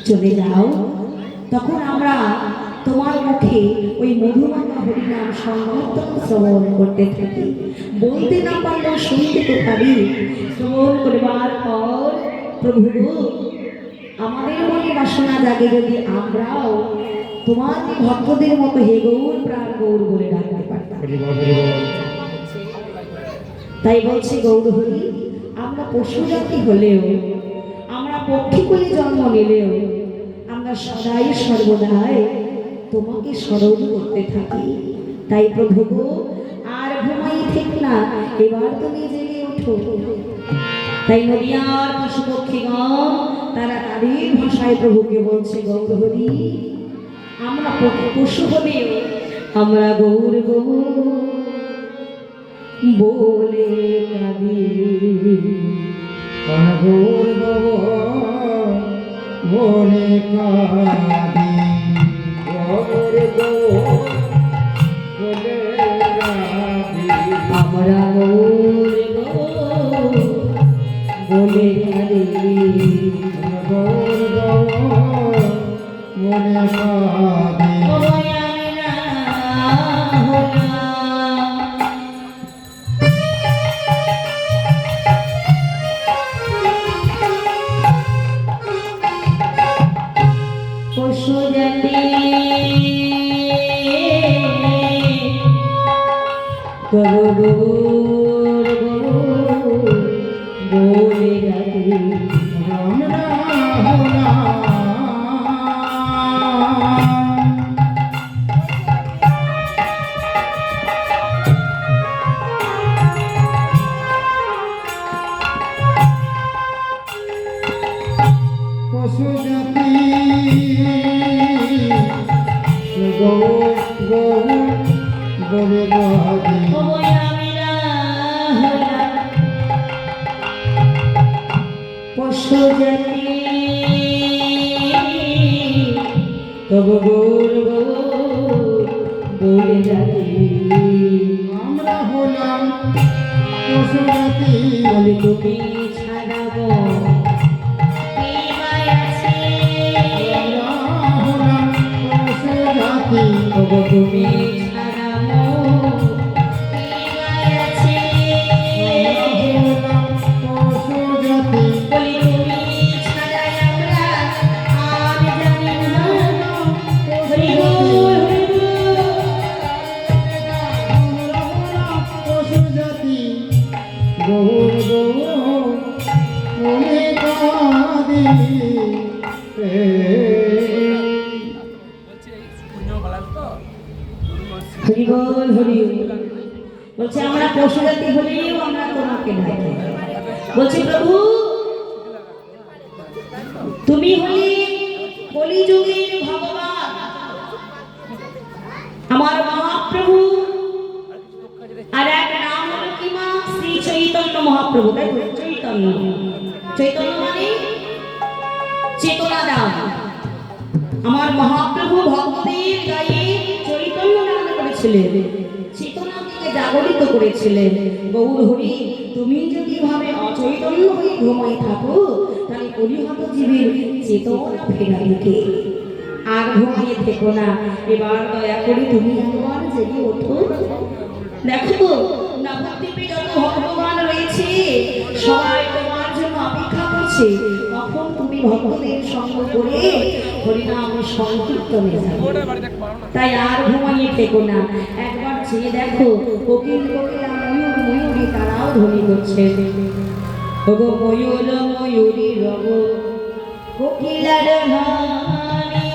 চলে যাও, তখন আমরা তোমার মুখে ওই মধুমাখা হরিনাম সংকীর্তন শ্রবণ করতে থাকি। বলতে না পারলেও শুনতে তো পারি। শ্রবণ করবার পর প্রভু আমাদের মনে বাসনা জাগে যদি আমরাও তোমার ভক্তদের মতো হে গৌর প্রাণ গৌর বলে ডাকতে পারতাম। তাই বলছি গৌর হরি, আমরা পশু জাতি হলেও, আমরা পক্ষীকুলে জন্ম নিলেও আমরা সদাই সর্বদাই তোমাকে স্মরণ করতে থাকি। তাই প্রভু আর ঘুমাই ঠিক না, এবার তুমি জেগে ওঠো। তাই নদিয়ার পশু পক্ষীগণ তারা তাদের ভাষায় প্রভুকে বলছে গৌর হরি, আমরা পশু হলেও আমরা গৌর গৌর বলে কাঁদি। গৌর গৌর বলে কাঁদি, গৌর গৌর বলে কাঁদি, আমরা গৌর গৌর বলে কাঁদি, গৌর গৌর বলে কাঁদি। পশু জাতি গৌর গৌর বলে ডাকি, আমরা হলাম পশু জাতি, গৌর গৌর বলে কাঁদি। পশু জাতি তবু গৌর গৌর বলে ডাকি, আমরা হলাম পশু জাতি, বলে তুমি ছাড়াবো আমরা হলাম পশু জাতি, তবু তুমি ছাড়াবো হলাম পশু জাতি, বলি তুমি ছাড়াই আমরা আর জানি না। হরি বল হরি বল। আমরা হলাম পশু জাতি, গৌর গৌর বলে কাঁদি। হরি বল হরি বল। বলছে আমরা পশু জাতি হলেও আমরা তোমাকে ডাকি। বলছে প্রভু তুমি হলে কলিযুগের ভগবান, আমার মহাপ্রভু, আর এক নাম হলো কি মা শ্রী চৈতন্য মহাপ্রভু। তাই তো? চৈতন্য, চৈতন্য মানে চেতনা দান। আমার মহাপ্রভু ভক্তদের গায়ে চৈতন্য দান করেছিলেন, চেতনা থেকে জাগরিত করেছিলেন। গৌর হরি, তুমি যদি ভাবে অচৈতন্য হয়ে ঘুমাই থাকো, তাহলে পরিহত জীবের চেতনা ফেরাবে কে? আর ঘুমিয়ে থেকো না, এবার দয়া করে তুমি একবার জেগে ওঠো। দেখো নবদ্বীপে যত ভগবান রয়েছে সবাই তোমার জন্য অপেক্ষা করছে, কখন তুমি ভক্তদের সঙ্গ করে হরিনাম সংকীর্তনে যাবে। তাই আর ঘুমাইয়ে থেকো না, একবার চেয়ে দেখো কোকিল কোকিলা ময়ূর ময়ূরী তারাও ধ্বনি করছে। ওগো ময়ূর ময়ূরী রব কোকিলার হানি,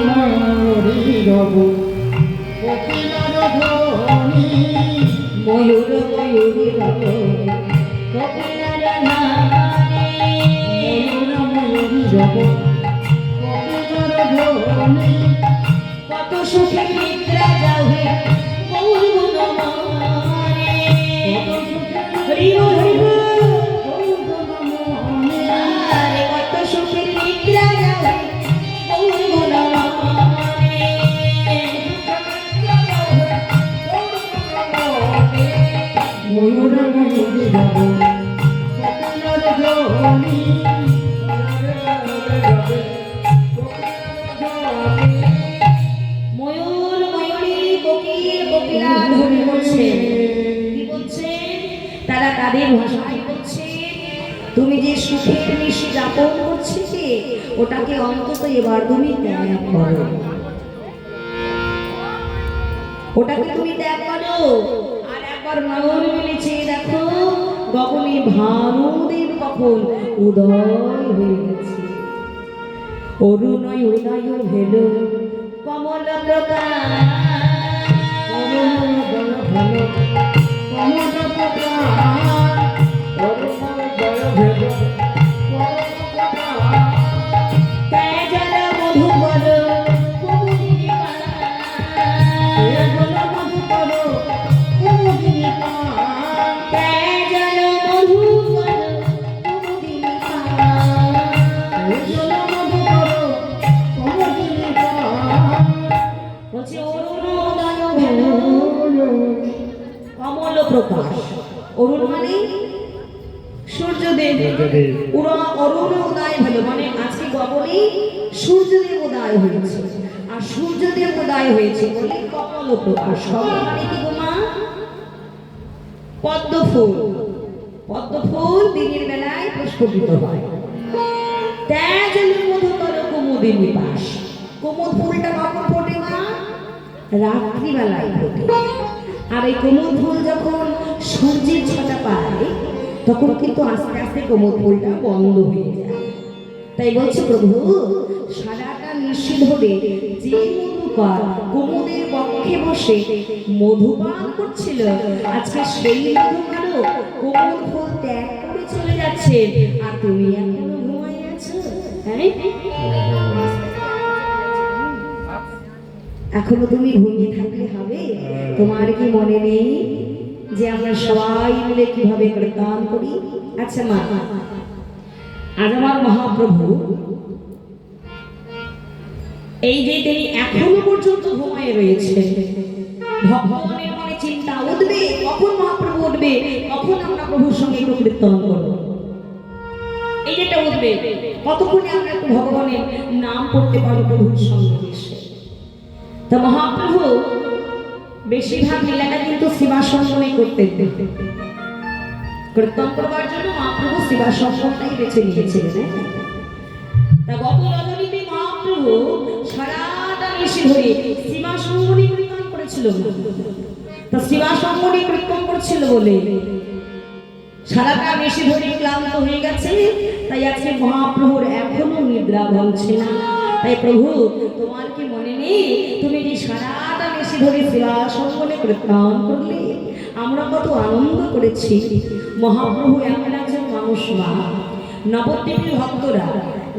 ময়ূরী রব কোকিলার ধ্বনি, ময়ূর ময়ূরী রব কোকিলার হানি, ময়ূর ময়ূরী রব কোকিলার ধ্বনি, কত সুখে নিদ্রা যাবে গৌর গুণমানে। হরি বল হরি বল। আরে কত সুখে নিদ্রা যাবে গৌর গুণমানে। ময়ূর ময়ূরী রব কোকিলার ধ্বনি, যাপন করছে ওটাকে অন্তত এবার তুমি ত্যাগ করো, ওটাকে তুমি ত্যাগ করো। আর একবার নয়ন মিলেছে দেখো গগনে ভানুদেব কখন উদয় হয়ে গেছে। অরুণয় উদয় হেল কমল প্রকাশ। অরুণ মানে সূর্যদেব, অরুণ উদয় হলো মানে আজকে গগনে সূর্যদেব উদয় হয়েছে, আর সূর্যদেব উদয় হয়েছে বলে কমল প্রকাশ। কমল মানে কি গো মা? পদ্ম ফুল। পদ্ম ফুল দিনের বেলায় প্রস্ফুটিত হয়। তেজল মধুকর কুমুদিনী পাশ। কুমুদ ফুলটা কখন ফোটে মা? রাত্রিবেলায় ফোটে। আর এই কুমুদ ফুল যখন সূর্যের ছটা পায় তখন কিন্তু আস্তে আস্তে কুমুদ ফুলটা বন্ধ হয়ে যায়। তাই বলছে প্রভু সারাটা নিশি ধরে যে মধুকর কুমুদের বক্ষে বসে মধুপান করছিল আজকে সেই মধুকর কুমুদ ফুল ত্যাগ করে চলে যাচ্ছে, আর তুমি এখনো ঘুমাই আছো। এখনো তুমি ঘুমিয়ে থাকলে হবে? তোমার কি মনে নেই যে আমরা সবাই মিলে কিভাবে কীর্তন করি? আচ্ছা মা, আজ আমার মহাপ্রভু এই যে তিনি এখনো পর্যন্ত ঘুমায় রয়েছে, ভগবানের মনে চিন্তা উঠবে কখন মহাপ্রভু উঠবে, কখন আমরা প্রভুর সঙ্গে একটু কীর্তন করবো। এই যেটা উঠবে কতক্ষণে আমরা একটু ভগবানের নাম করতে পারবো প্রভুর সঙ্গে এসে। তা মহাপ্রভু বেশিরভাগ লীলাটা কিন্তু শিবাসনে করতে কীর্তন করবার জন্য মহাপ্রভু শিবাসনটাই বেছে নিয়েছিলেন। তা গত রজনীতে মহাপ্রভু সারাটা নিশি ধরে শিবাসনে কীর্তন করেছিল। তা শিবাসনে কীর্তন করছিল বলে সারাটা নিশি ধরে ক্লান্ত হয়ে গেছে। তাই আজকে মহাপ্রভুর এখনো নিদ্রা ভাঙছে না। তাই প্রভু তোমার কি মনে নেই তুমি যে সারাটা নিশি ধরে শিবাসনে কীর্তন করলে আমরা কত আনন্দ করেছি। মহাপ্রভু এমন একজন মানুষ মা, নবদ্বীপের ভক্তরা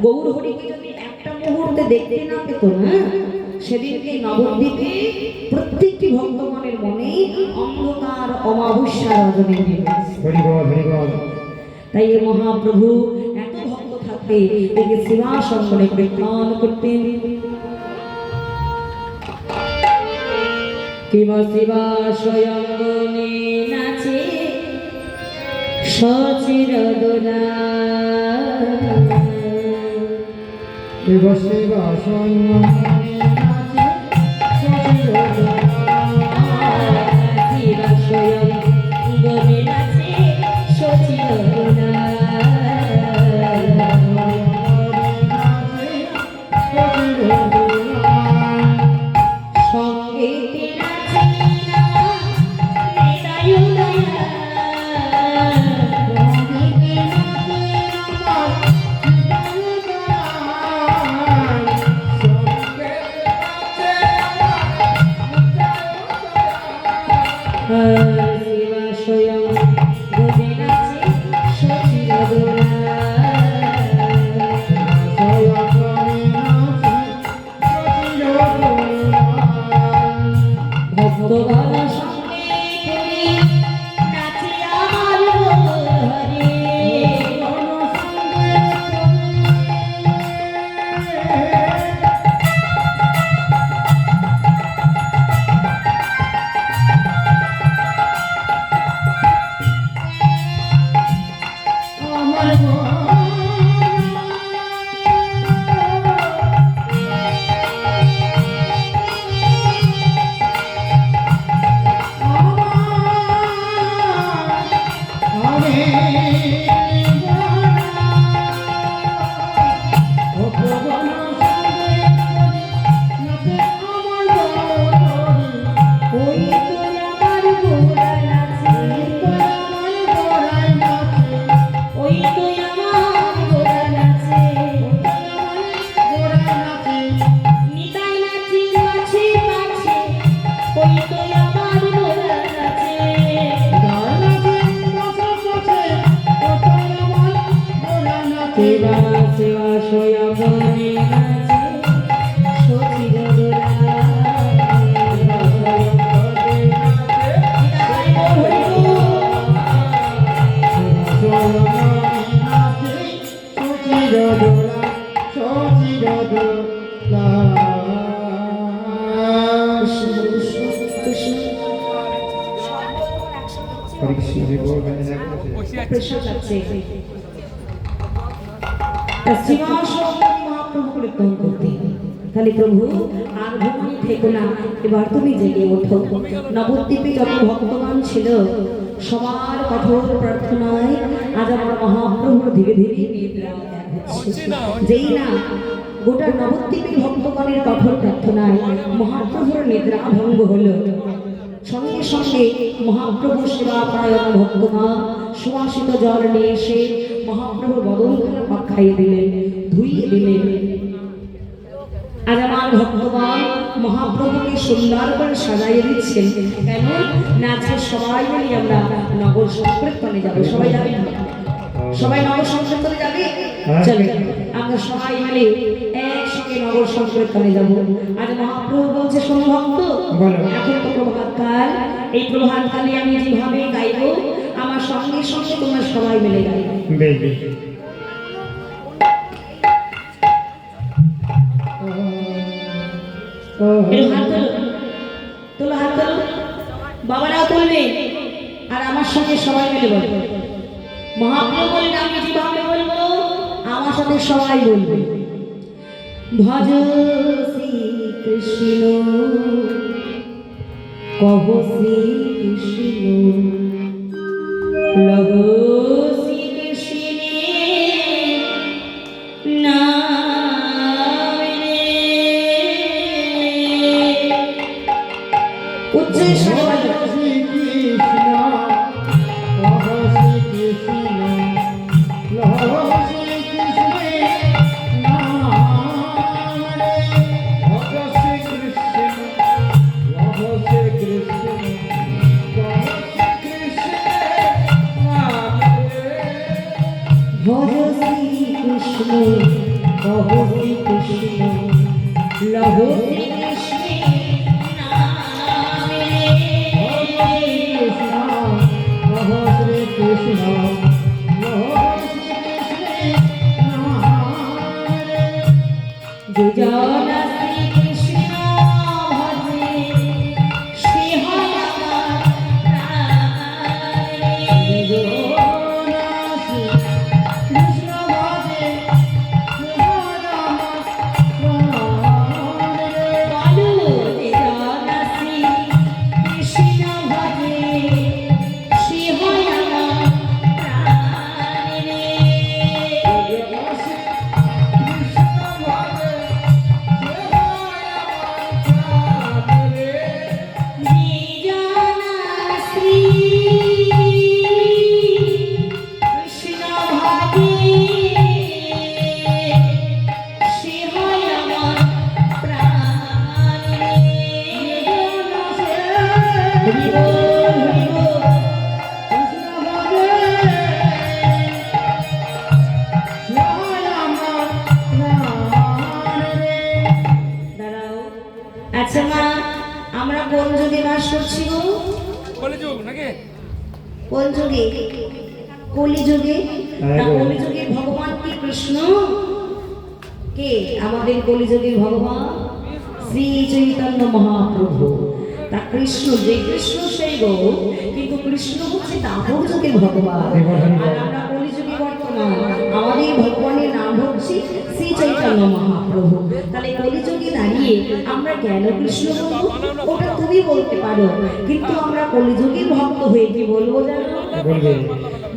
গৌর হরিকে যদি একটা মুহূর্তে দেখতে না পেত না সেদিনকে নবদ্বীপে প্রত্যেকটি ভক্তগণের মনে অন্ধকার অমাবস্যা রজনী নেমে। তাই এই মহাপ্রভু এত ভক্ত থাকতে একে শিবাসনে কীর্তন করতেন। কিবা শিবা স্বয়ং গুণে নাচে সচির দোলা। শিবা শিবা স্বয়ং গুণে নাচে সচির দোলা। শিবা স্বয়ং গুণে নাচে সচির দোলা। দিবাশয়গণে নাচে সচির দোলা প্রেশার লাগছে মহাপ্রভুকে কীর্তন করতে। তাহলে প্রভু আর ঘুমিয়ে থেকো না, এবার তুমি জেগে ওঠো। নবদ্বীপে যত ভক্তগণ ছিল সবার কঠোর প্রার্থনায় আজ আমার মহাপ্রভুর ধীরে ধীরে নিদ্রা হচ্ছে। যেই না গোটা নবদ্বীপের ভক্তগণের কঠোর প্রার্থনায় মহাপ্রভুর নিদ্রা ভঙ্গ হলো, সঙ্গে সঙ্গে মহাপ্রভু সেবা পরায়ণ ভক্তগণ সুবাসিত জল নিয়ে এসে মহাপ্রভুর বদনখানা পাক খাইয়ে দিলেন, ধুইয়ে দিলেন। আজ আমার ভক্তগণ মহাপ্রভুকে সুন্দর করে সাজাইয়ে দিচ্ছেন। কেন না আজকে সবাই মিলে আমরা নগর সংকীর্তনে যাবো। সবাই যাবে? সবাই নগর সংকীর্তনে যাবে? চলে আমরা সবাই মিলে একসঙ্গে নগর সংকীর্তনে যাবো। আজ মহাপ্রভু বলছে শোনো ভক্ত, এখন তো প্রভাতকাল, এই প্রভাতকালে আমি যেভাবে গাইবো আমার সঙ্গে সঙ্গে তোমরা সবাই মিলে গাইবে। তোলো হাত তোলো, বাবারাও তুলবে আর আমার সঙ্গে সবাই মিলে বলবো। মহাপ্রভু বলেন আমি যেভাবে বলবো আমার সাথে সবাই বলবে। ভজ শ্রী কৃষ্ণ কহ শ্রী কৃষ্ণ লহ শ্রী কৃষ্ণের নামে। উচ্চ স্বরে ভজ শ্রী কৃষ্ণ কহ শ্রী কৃষ্ণ লহ শ্রী কৃষ্ণের নামে। যে জন শ্রী কৃষ্ণ ভজে সে হয় আমার প্রাণে। আচ্ছা মা, আমরা কোন যুগে বাস করছি গো? কলিযুগ নাকি? কোন যুগে? কলিযুগে। কলিযুগের ভগবান কি কৃষ্ণ? কে আমাদের কলিযুগের ভগবান? শ্রী চৈতন্য মহাপ্রভু। তা কৃষ্ণ যে কৃষ্ণ সেই গো, কিন্তু কৃষ্ণ হচ্ছে দাপর যুগের ভগবান। আর আমরা কলিযুগে বর্তমান, আমাদের ভগবানের নাম হচ্ছে শ্রী চৈতন্য মহাপ্রভু। তাহলে কলিযুগে দাঁড়িয়ে আমরা কেন কৃষ্ণ বলবো? ওটা তুমি বলতে পারো, কিন্তু আমরা কলিযুগের ভক্ত হয়ে কি বলবো জানো?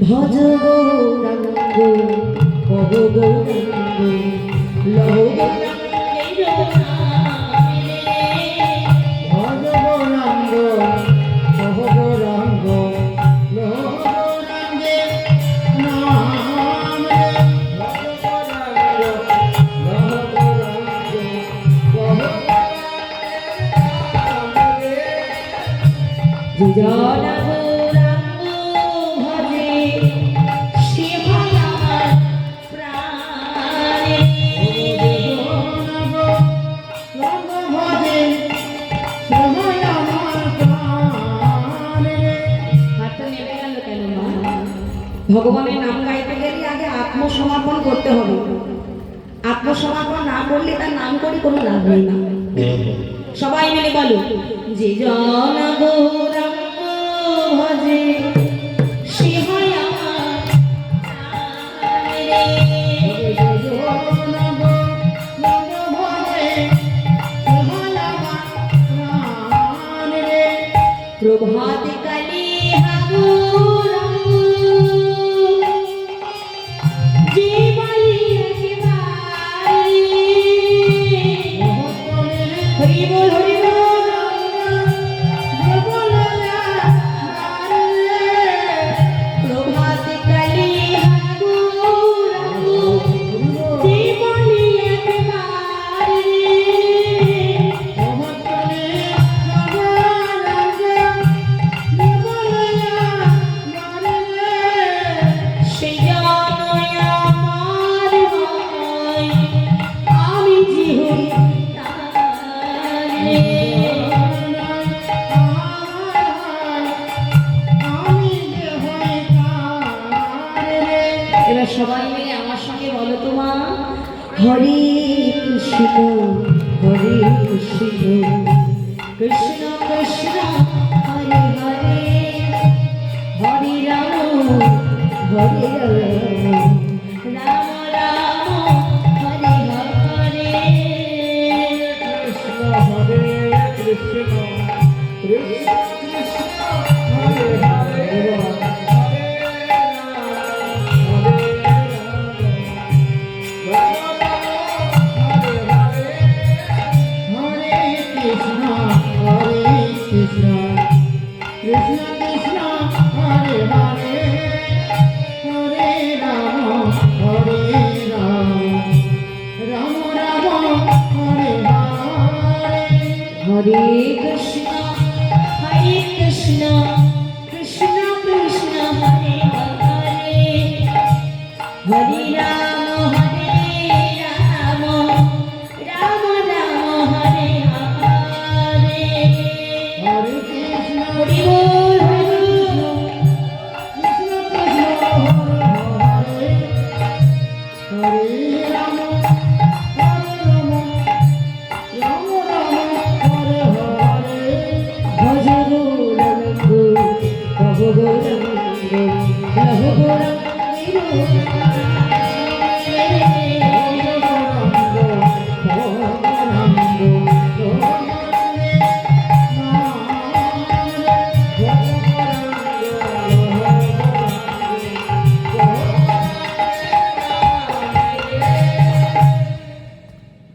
ভজ গৌরাঙ্গ কহ গৌরাঙ্গ লহ জনা গৌরাঙ্গ ভজে সে হয় আমার প্রাণে। ভগবানের নাম গাইতে গেলে আগে আত্মসমর্পণ করতে হবে। আত্মসমর্পণ না করলে তার নাম করে কোনো লাভ নেই না। সবাই মিলে বলো, যে জন গৌরাঙ্গ ভজে সে হয় আমার প্রাণের। প্রভাত কালে হাগুরাঙ্গ যে বলি একেবারে। হরি বল হরি বল। প্রভাত কালে হাগুরাঙ্গ যে বলি একেবারে। সেই জন্যই আমার হয় আমি যে হই তারে। এবার সবাই মিলে আমার সঙ্গে বলো তো মা, হরে কৃষ্ণ হরে কৃষ্ণ কৃষ্ণ কৃষ্ণ হরে হরে হরে রাম হরে রাম রাম রাম হরে হরে। কৃষ্ণ হরে কৃষ্ণ কৃষ্ণ কৃষ্ণ হরে হরে হরে রাম হরে কৃষ্ণ কৃষ্ণ কৃষ্ণ হরে হরে হরে রাম হরে রাম রাম রাম হরে হরে। হরে কৃষ্ণ কৃষ্ণ কৃষ্ণ কৃষ্ণ হরে হরে হরে রাম রাম রাম হরে হরে। হরে কৃষ্ণ হরি বল হরি বল। কৃষ্ণ কৃষ্ণ হরে হরে হরে রাম রাম রাম হরে হরে। ভজ গৌরাঙ্গ কহ গৌরাঙ্গ লহ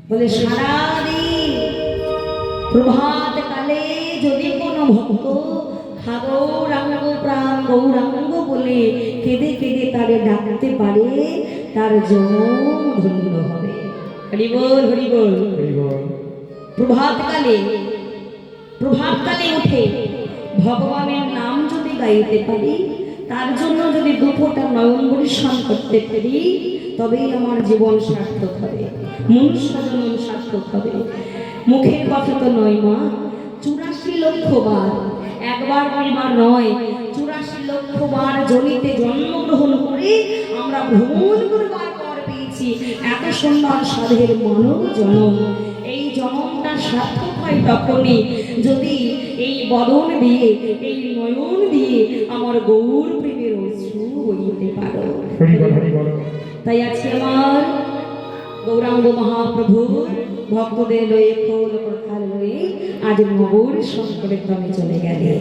বলে সারাদিন প্রভাত কালে যদি কোনো ভক্ত গৌরাঙ্গ প্রাণ গৌরাঙ্গ বলে কেঁদে কেঁদে তারে ডাকতে পারে, তার জন্ম ধন্য হবে। হরি বল হরি বল। প্রভাতকালে উঠে ভগবানের নাম যদি গাইতে পারি, তার জন্য যদি দুপোটা নয়ন পরিশ্রম করতে পারি, তবেই আমার জীবন সার্থক হবে, মনুষ্য জন্ম সার্থক হবে। মুখের কথা তো নয় মা, 84 লক্ষ বার, একবার দুইবার নয়, 84 লক্ষ বার জনিতে জন্মগ্রহণ করে আমরা ভ্রমণ করবার পর পেয়েছি এত সুন্দর সাধের মানব জন্ম। এই জন্মটা সার্থক হয় তখনই যদি এই বদন দিয়ে, এই নয়ন দিয়ে আমার গৌর প্রেমের অশ্রু বইতে পারো। তাই আজকে আমার গৌরাঙ্গ মহাপ্রভু ভক্তদের লয়ে খোল প্রথার লয়ে আজ নগর শঙ্করের ধামে চলে গেলে।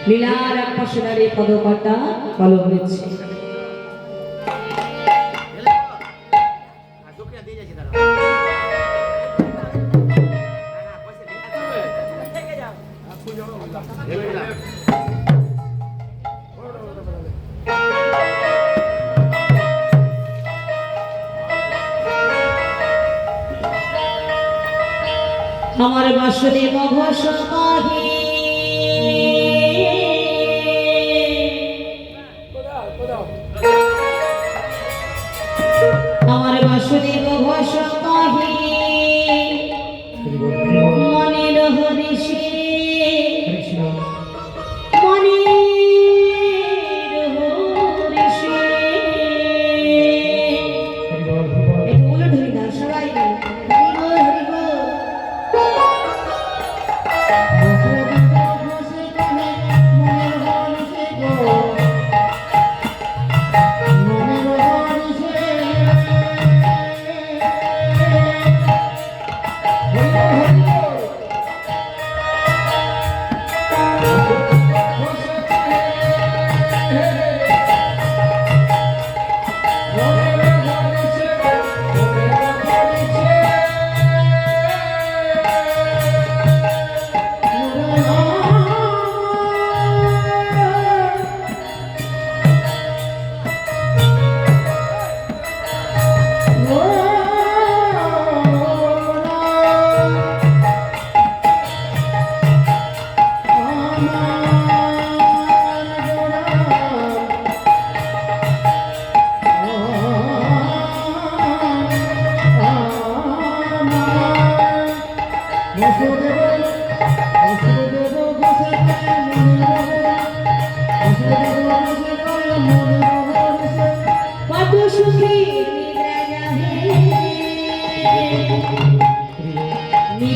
লীলার এক পাশে দাঁড়িয়ে পদকর্তা কলম নিচ্ছে। আমার বাসুদেব ঘোষ কহে আমার বাসুদেব ঘোষ কহে মনের হরিষে মনের হরিষে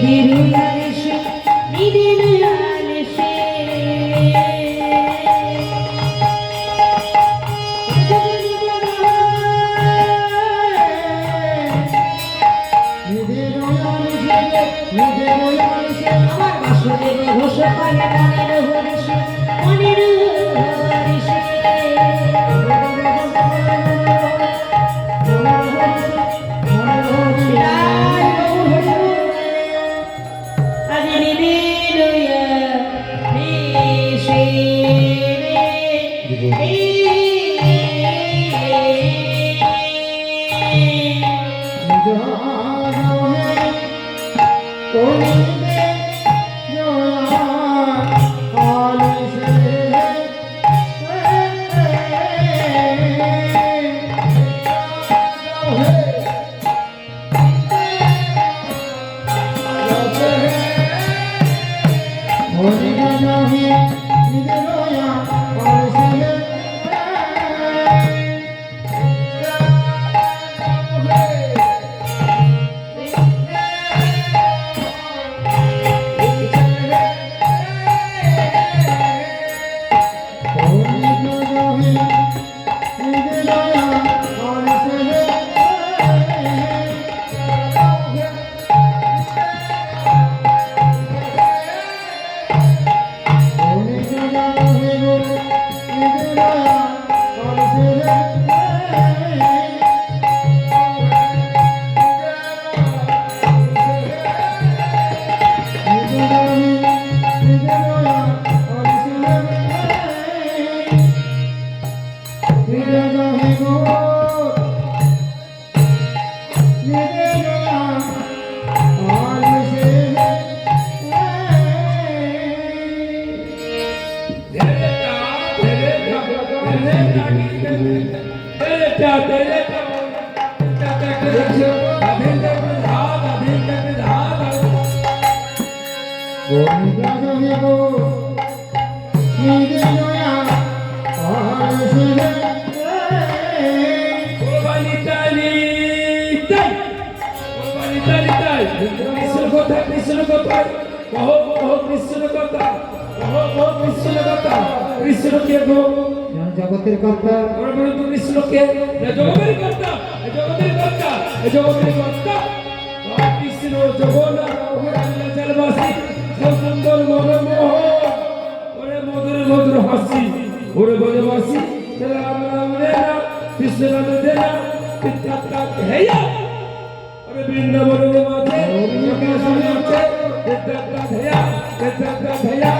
নিধির আলেশে নিধির আলেশে আমার বাসুদেব ঘোষ পালে মনের হরিষে মনের হরিষে আজ নিধে লইয়া নিশে জগতের কর্তা কৃষ্ণকে জগতের কর্তা জগতের কর্তা জগতের কর্তা কৃষ্ণ জগন্নাথ জলবাসী সুন্দর মনোমোহ ওরে মধুর মধুর হাসি ওরে বনবাসী রাম রাম রে না কৃষ্ণ রাম রে না পিতা হেয়া ওরে বৃন্দাবনের মাঝে জগৎ সামনে আছে পিতা হেয়া হেয়া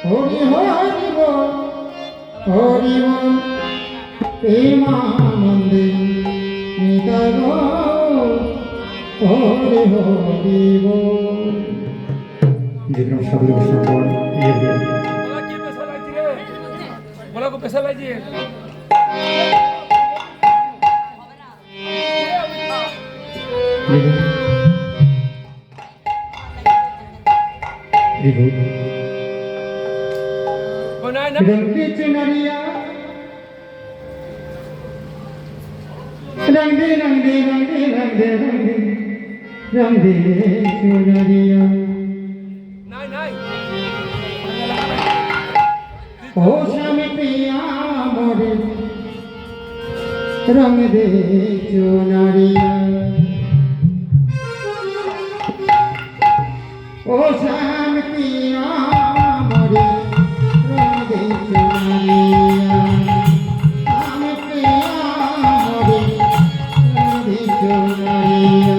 হরি হরি বল হরি বল প্রেমানন্দে নিতাই গৌর হরি হরি বল। যেরকম সাধু সম্পদ বলা কি পেশা লাগছে রে বলা কো পেশা লাগছে ও নাই না रंग दे चुनरिया रंग दे रंग दे रंग दे रंग दे रंग दे रंग दे चुनरिया নাই নাই ओ श्याम पिया मोरे रंग दे चुनरिया ओ श्याम पिया मोरे रंग दे चुनरिया श्याम पिया मोरे रंग दे चुनरिया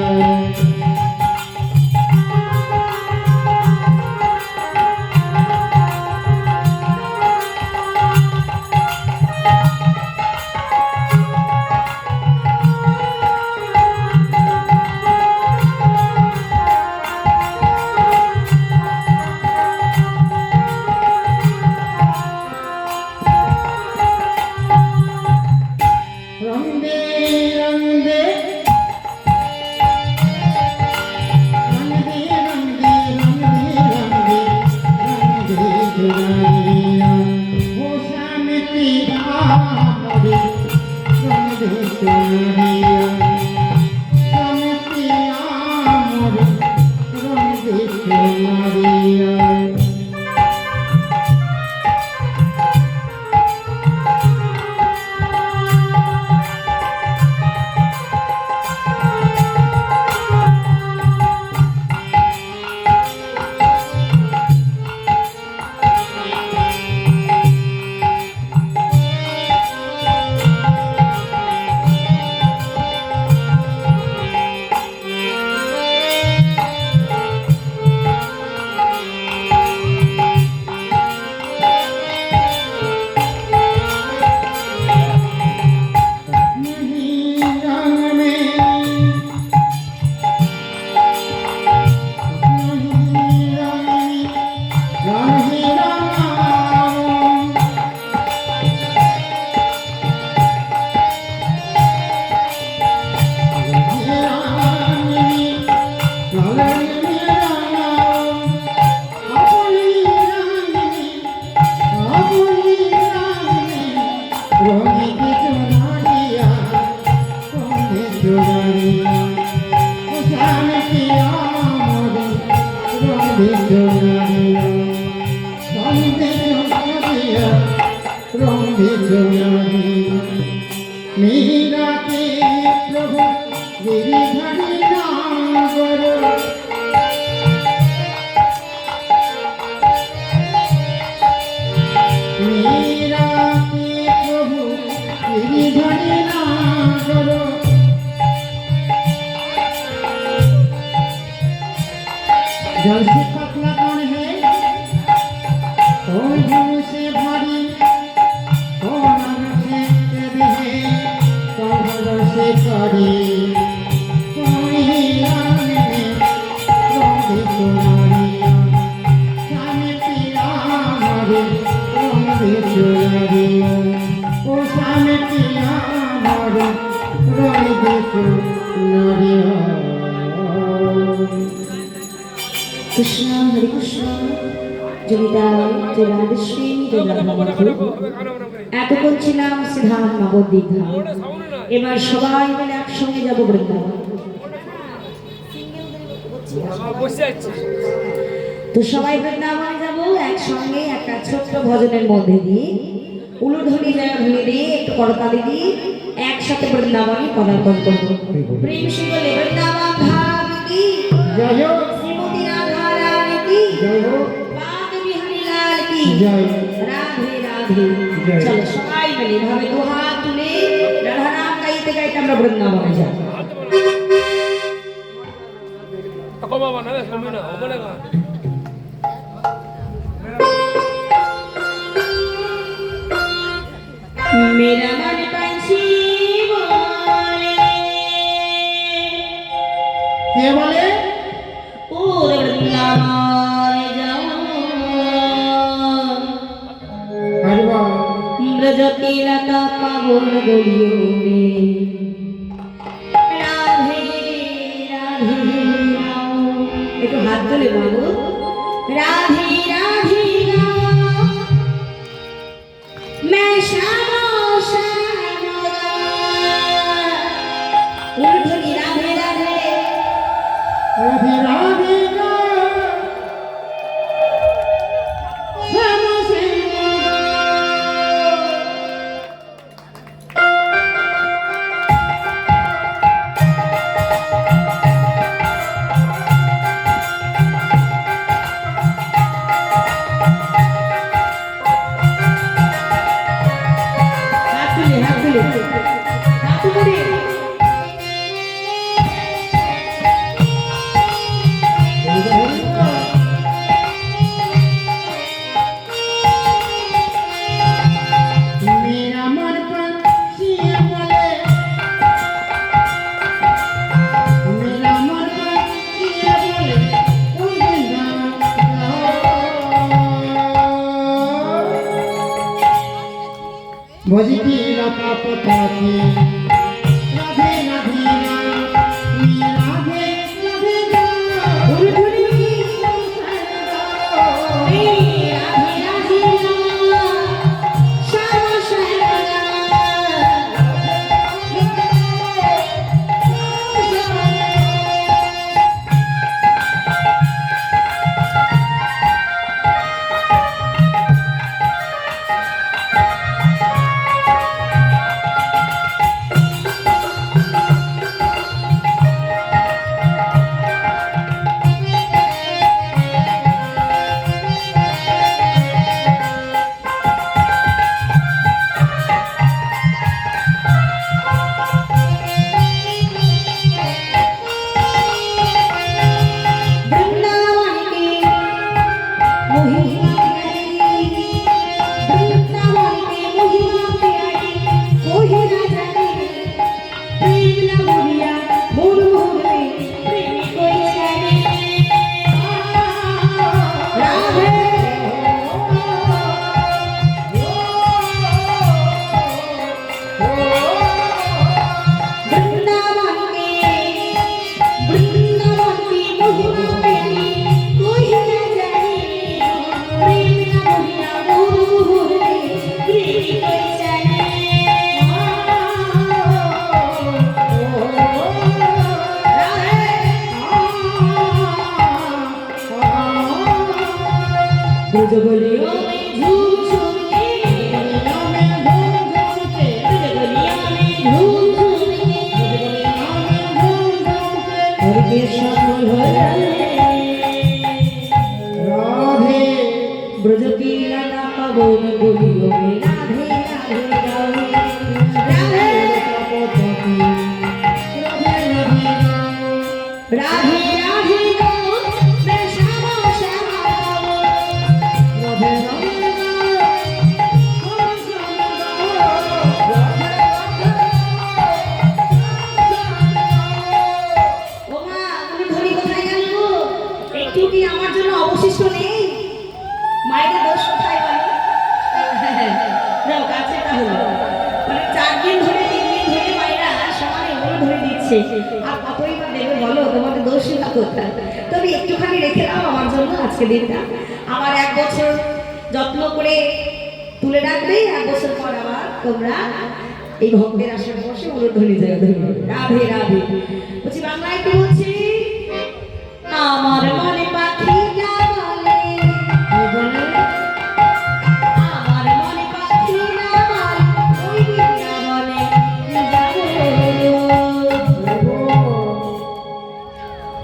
रंग दे रंग दे रंग दे रंग दे रंग दे रंग दे रंग दे चुनरिया ओ श्याम पिया मोरे रंग दे चुनरिया श्याम पिया मोरे रंग दे चुनरिया नहीं रंग में नहीं रंग ही रंग मीरा के प्रभु गिरिधरी नागर मीरा के प्रभु गिरिधरी नागर जल से पतला कौन है कौन धनु से भारी कौन अंग से तेरे है कौन भगर से कारी कौन ही रंग में रंग दे चुनरिया श्याम पिया मोरे रंग दे चुनरिया ओ श्याम पिया मोरे रंग दे चुनरिया। কৃষ্ণ হরে কৃষ্ণ জমিদার জয় রাধেশ্রী জয় রাধামাধব। এতক্ষণ ছিলাম সিদ্ধার্থ নবদ্বীপা। এবার সবাই মিলে একসঙ্গে যাবো বৃন্দাবন। বসে আছে তো সবাই বৃন্দাবনে যাবো একসঙ্গে একটা ছোট্ট ভজনের মধ্যে দিয়ে উলুধ্বনি জয়ধ্বনি দিয়ে একটু করতালি দিয়ে একসাথে বৃন্দাবনে পদার্পণ করবো। প্রেম সে বলে বৃন্দাবন ধাম কি जय हो শ্রীমতী রাধা রানী কি जय हो বাদ বিহারী লাল কি जय রাধে রাধে। জয়। চলো সবাই মিলে ভাবে দু হাত তুলে রাধা নাম গাইতে গাইতে আমরা বৃন্দাবনে যাই। কমাবা না কমে না হবে না मेरा मन पंछी बोले কে বলে पूर वृंदावन जाओ আরে বাবা ब्रज की लता पावन गोलियों में राधे राधे राम एक हाथ तुले बाबू राधे राधे राम मैं श्याम श्याम उर्ध्वनी राधे राधे রাধে রাধে গো শ্যাম শ্যাম हाथ तुले हाथ तुले हाथ तुले मेरा मन पंछी बोले मेरा मन पंछी बोले भजती लता पताती राधे राधे राधे राधे उर्ध्वनी राधे राधे श्याम ब्रज गलियों में झूम झूम के गलियों में झूम झूम के ब्रज गलियों में झूम झूम के गलियों में झूम झूम के और के सफल हो जाए राधे ब्रज की लता पवन गोलियों में राधे राधे राधे राधे राधे राधे राम मैं श्यामा श्यामा ওমা তুমি ধরি কোথায় গেল গো? একটু কি আমার জন্য অবশিষ্ট নেই? মায়ের দোষ কোথায় বলো? যাও কাছে তাহলে মানে 4 দিন ধরে 3 দিন ধরে মায়েরা সমানে ওগুলো ধরে দিচ্ছে আর কতই বা দেবে বলো তোমাদের দোষই না কোথায় তবে একটুখানি রেখে দাও আমার জন্য আজকে দিনটা আমার 1 বছর যত্ন করে তুলে রাখবে 1 বছর পর আবার তোমরা এই ভক্তের আসনে বসে উলুধ্বনি জয় রাধে রাধে বলছি বাংলায় কি বলছি আমার মনে পাখিটা বলে আমার মনে পাখিটা বলে ওই বৃন্দাবনে যাবো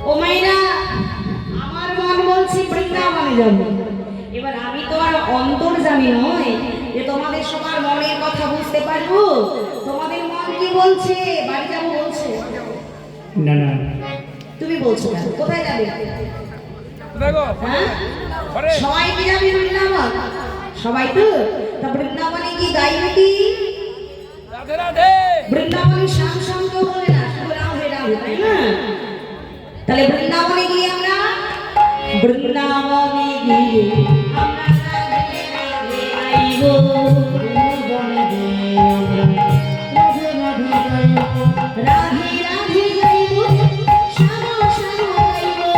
ও মাইরা আমার মন বলছে বৃন্দাবনে যাবো এবার আমি তো আর অন্তর্যামী নই যে তোমাদের সবার মনের কথা বুঝতে পারবো তোমাদের মন কি বলছে বাড়ি যাবো বলছে না না তুমি বলছো কেন কোথায় যাবে দেখো হ্যাঁ ঘরে সবাই কি যাবে বৃন্দাবন সবাই তো তা বৃন্দাবনে কি গাইবে কি রাধে রাধে বৃন্দাবনের শ্যাম শ্যাম কেউ বলে না, শুধু রাধে রাধে, তাই না? তাহলে বৃন্দাবনে গিয়ে আমরা বৃন্দাবনে গিয়ে আমরা রাধে রাধে গাইবো। বনে গিয়ে আমরা রাধে রাধে গাইব। রাধে রাধে গাইবো, শ্যাম শ্যাম গাইবো।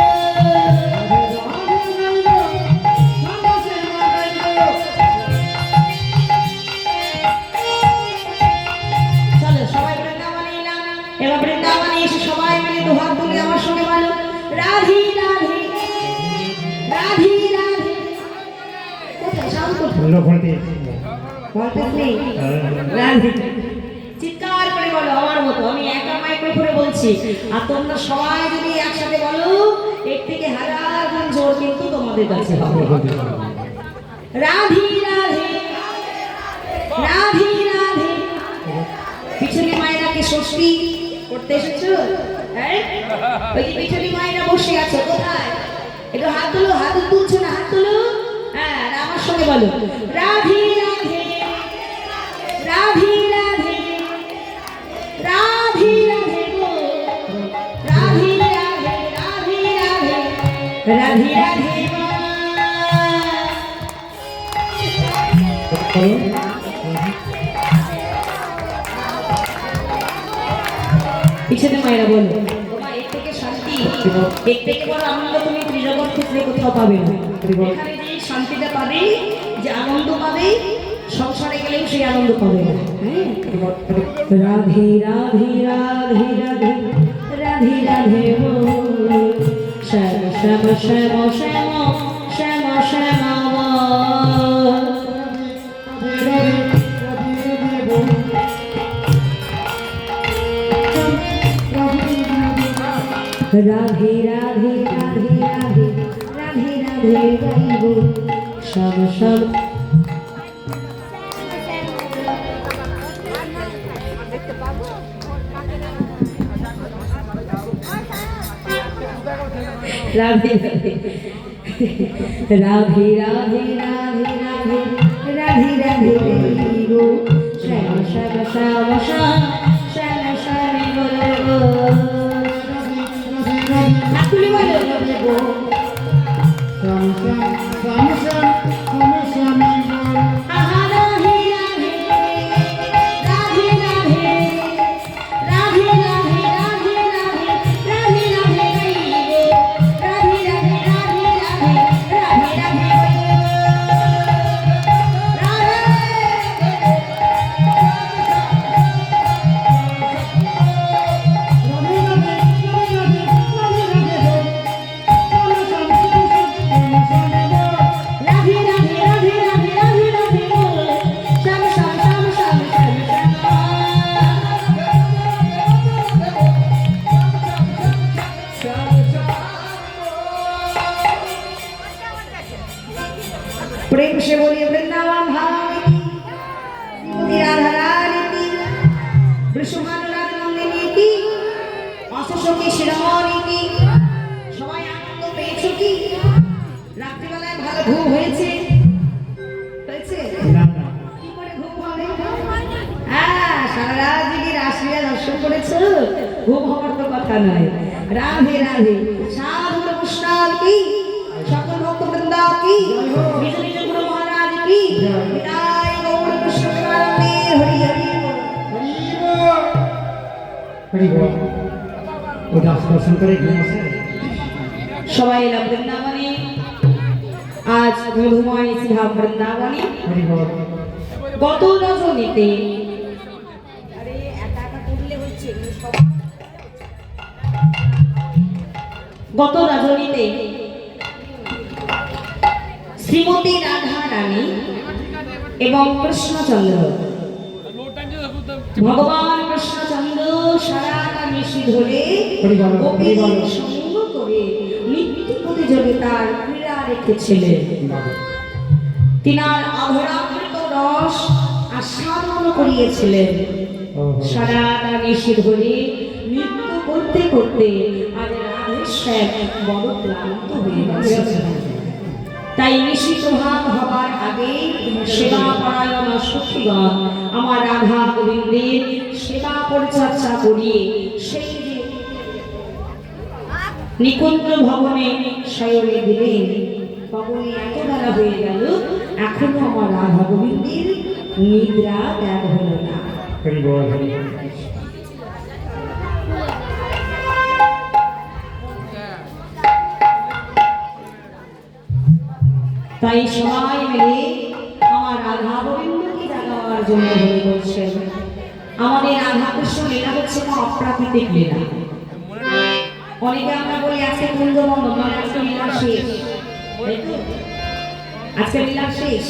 চলো সবাই বৃন্দাবনে এলাম, এবার বৃন্দাবনে এসে সবাই মিলে দুহাত তুলে আমার সঙ্গে বলো রাধে রাধে রাধে রাধে। কোথায় সাউন্ড কোথায়? লোকটি ভল্টেজ নেই? রাধে চিৎকার করে বলো আমার মতো, আমি একা মাইক্রো করে বলছি, আর তোমরা সবাই যদি একসাথে বলো এর থেকে হাজার গুণ জোর কিন্তু তোমাদের কাছে হবে। রাধে রাধে রাধে রাধে। পিছনে মায়েরাকে ষষ্ঠী করতে এসেছো? হ্যাঁ, ওই যে পিছনে মায়েরা বসে আছে, কোথায়? একটু হাত তুলো, হাত তুলছো না, হাত তুলো। হ্যাঁ, আর আমার সঙ্গে বলো রাধে রাধে রাধে রাধে রাধে রাধে গো। রাধে রাধে রাধে রাধে রাধে রাধে মা। পিছনে মায়েরা বলো তোমার এর থেকে শান্তি, এর থেকে বড় আনন্দ তুমি ত্রিজগৎ ক্ষেত্রে কোথাও পাবে না। এখানে যে শান্তিটা পাবে, যে আনন্দ পাবে, সংসারে গেলেও সেই আনন্দ পাবে না। হ্যাঁ, রাধে রাধে রাধে রাধে রাধে রাধে ও শ্যাম শ্যাম শ্যাম শ্যাম শ্যাম শ্যাম রাধে রাধে রাধে রাধে রাধে রাধে গাইব শ্যাম শ্যাম। রাধে রাধে রাধে রাধে রাধে রাধে রাধে রাধে গাইব শ্যাম শ্যাম শ্যাম শ্যাম শ্যাম শ্যাম বলো। হাতুলি বলো আহা রাধে রাধে রাধে রাধে রাধে রাধে রাধে রাধে রাধে রাধে গাইব রাধে রাধে রাধে রাধে রাধে রাধে রাধে রাধে রাধে রাধে রাধে রাধে বল শ্যাম শ্যাম শ্যাম শ্যাম শ্যাম শ্যাম। प्रेम से बोलिए वृंदावन धाम की राधा रानी की वृषभानु राज नंदिनी की অশোক की শিরোমণি की। সবাই আনন্দ পেয়েছো কি? রাত্রিবেলায় ভালো ঘুম হয়েছে? হয়েছে? কি করে ঘুম হবে? হ্যাঁ, সারা রাত জেগে রাসলীলা দর্শন করেছো, ঘুম হওয়ার তো কথা নয়। রাধে রাধে সাধু নমস্কার কি, সকল ভক্তবৃন্দ কি, নিজ নিজ গুরু মহারাজ কি, বিদায় গৌর কৃষ্ণ প্রেমানন্দে হরি হরি হরি বল। ও দাস দর্শন করে ঘুম আসে। সবাই এলাম বৃন্দাবনে, আজ মধুময় সিংহাম বৃন্দাবনে। হরি বল। গত রজনীতে গত রজনীতে শ্রীমতী রাধা রানী এবং কৃষ্ণচন্দ্র, ভগবান কৃষ্ণচন্দ্র সারাটা নিশি ধরে গোপীদের সঙ্গ করে নৃত্য প্রতিযোগিতার ক্রীড়া রেখেছিলেন। তিনার অধরামৃত রস আস্বাদন করিয়েছিলেন। সারাটা নিশি ধরে নৃত্য করতে করতে আজ রাধেশ্যাম বড় ক্লান্ত হয়ে গেছে। তাই ঋষি প্রভাত হবার আগে সেবা পরায়ণ সখীগণ আমার রাধা গোবিন্দের সেবা পরিচর্যা করিয়ে সেই যে নিকুঞ্জ ভবনে শয়নে দিলেন। ভবনে এত বেলা হয়ে গেল, এখনো আমার রাধা গোবিন্দের নিদ্রা ত্যাগ হলো না। হরি বল হরি বল। তাই সবাই মিলে আমার রাধা গোবিন্দকে জাগাবার জন্য হয়ে বলছেন। আমাদের রাধা কৃষ্ণ লীলা হচ্ছে না অপ্রাকৃতিক লীলা। অনেকে আমরা বলি আজকে কুঞ্জবন্ধন, মানে আজকে লীলা শেষ, তাই তো? আজকে লীলা শেষ,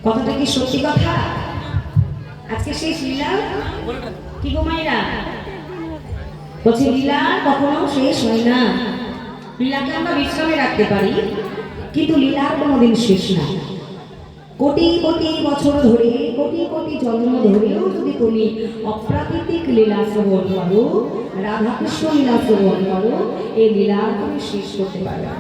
কথাটা কি সত্যি কথা? আজকে শেষ লীলা? কি গো মায়েরা বলছি, লীলা কখনো শেষ হয় না। লীলাকে আমরা বিশ্রামে রাখতে পারি, কিন্তু লীলার কোনোদিন শেষ না। কোটি কোটি বছর ধরে, কোটি কোটি জন্ম ধরেও যদি তুমি অপ্রাকৃতিক লীলা শ্রবণ করো, রাধাকৃষ্ণ লীলা শ্রবণ করো, এই লীলা তুমি শেষ করতে পারবে না।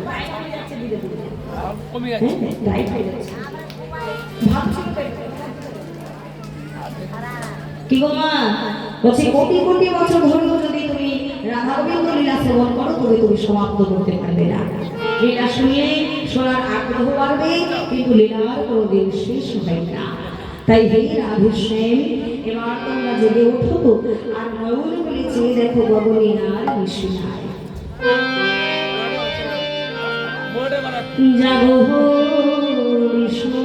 কি গো মা বলছি, কোটি কোটি বছর ধরেও যদি তুমি রাধা গোবিন্দ লীলা শ্রবণ করো, তবে তুমি সমাপ্ত করতে পারবে না। লীলা শুনলে শোনার আগ্রহ বাড়বে, কিন্তু লীলার কোনোদিন শেষ হয় না। তাই হে রাধেশ্যাম, এবার তোমরা জেগে ওঠো আর ময়ূর বলে চেয়ে দেখো গগনে আর নিশি নাই। জাগো বিষ্ণু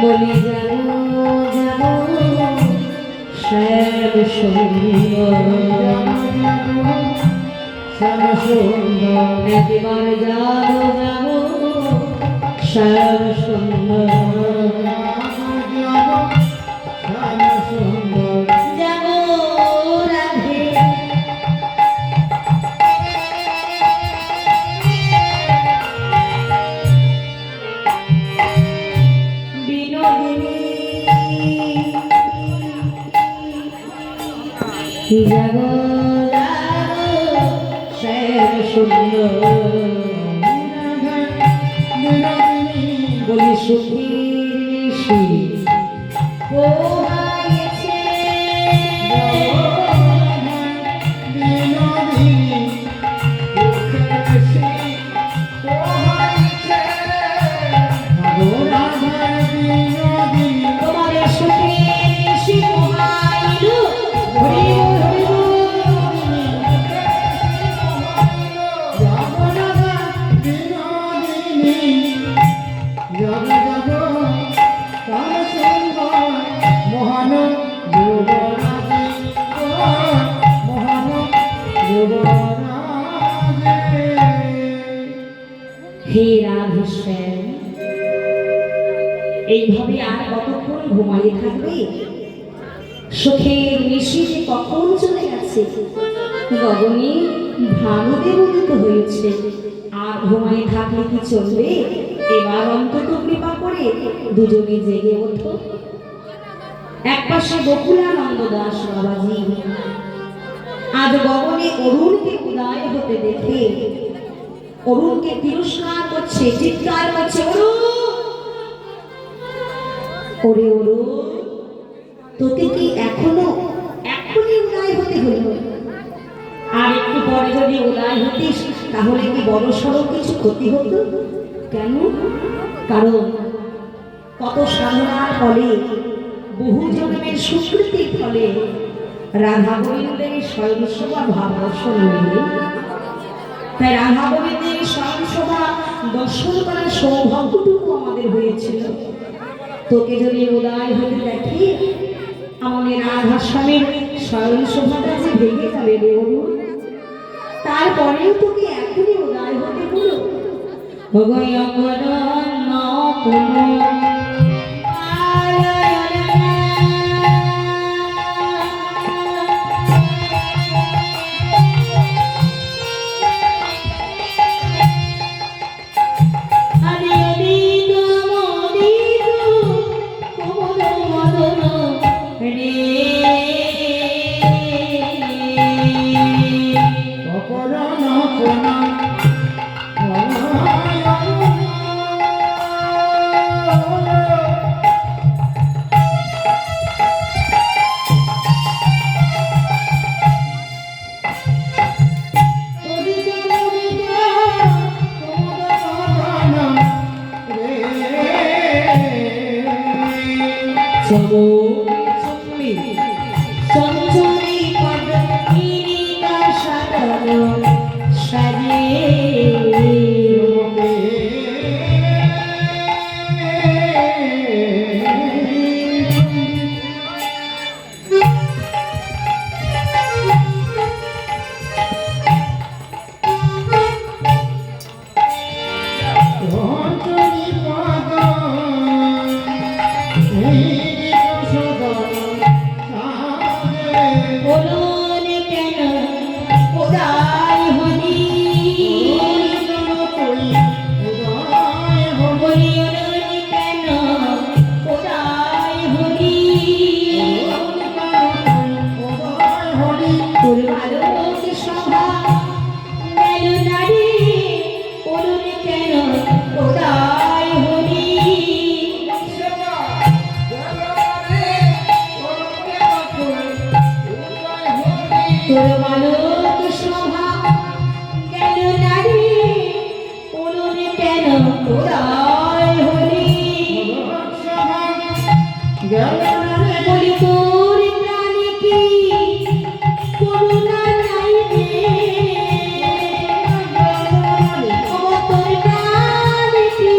বলি জানো জানো শ্যাম সুন্দর, শ্যাম সুন্দর, একবার জানো জানো শ্যাম সুন্দর, শ্যাম সুন্দর, জানো রাধে বিনোদিনী, জাগো জাগো শ্যাম সুন্দর, বলি সুখীর নিশি পোহাইছে, তোমাদের সুখীর নিশি পোহাইল। হরি বল হরি বল। মহান যুবরাজে, মহান যুবরাজে। হে রাধেশ্যাম, এইভাবে আর কতক্ষণ ঘুমাইয়ে থাকবে? সুখের নিশি যে কখন চলে গেছে, গগনে ভানুদেব উদিত হয়েছে। আর ঘুমাইয়ে থাকলে কি চলবে? এবার অন্তত কৃপা করে দুজনে জেগে ওঠো। একপাশে বকুলানন্দ দাস বাবাজি আজ গগনে অরুণকে উদয় হতে দেখে অরুণকে তিরস্কার করছে, চিৎকার করছে, অরুণ ওরে অরুণ, তোকে কি এখনই উদয় হতে হলো? আর একটু পরে যদি উদয় হতিস তাহলে কি বড় সড়ো কিছু ক্ষতি হতো? কেন? কারণ কত সাধনার ফলে, বহু জন্মের সুকৃতির ফলে রাধা গোবিন্দের স্বয়ংসভা ভাব দর্শন মিলে তাই রাধা গোবিন্দের স্বয়ংসভা দর্শন করার সৌভাগ্যটুকু আমাদের হয়েছিল। তোকে যদি উদয় হতে দেখি আমাদের রাধা স্বামীর স্বয়ংসভাটা যে ভেঙে যাবে রে অরুণ, তারপরেও তোকে এখনই উদয় হতে হলো। ভগয় অপরাণ কোনা চঞ্চলী পদ গিরিকা সাধন সাজে বলুন কেন উদয় হলি বলিউন কেন উদয় হলি তোর আলোক সভা গেল নারী বলুন কেন উদয় হলি তোর বালক সভা গেল নারী বলুন কেন উদয় হলি বলি তোর প্রাণে কি করুণা নাই রে ও তোর প্রাণে কি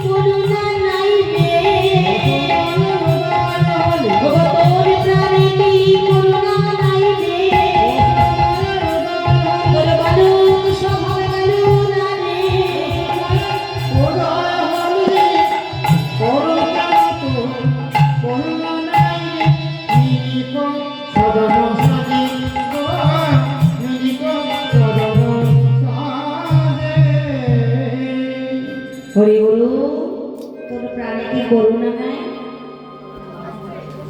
করুণা নাই রে ও তোর প্রাণে কি করুণা নাই রে তোর বালক সভা গেল না রে হরি বলু তোর প্রাণে কি করুণা নাই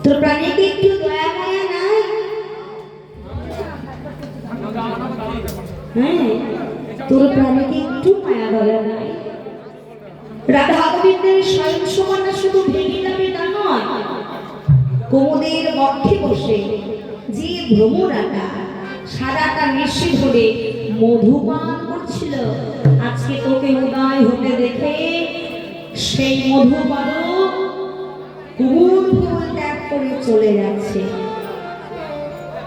তোর প্রাণে কি একটু দয়া মায়া নাই হ্যাঁ তোর প্রাণে কি একটু মায়া দয়া নাই রাধা গোবিন্দের স্বয়ং সমানা শুধু ভেঙে যাবে তা নয় কুমুদের বক্ষে বসে যে ভ্রমরাটা সারাটা নিশি ধরে মধুপান করছিল আজকে তোকে উদয় হতে দেখে সেই মধুপান কুমুর ফুল ত্যাগ করে চলে যাচ্ছে।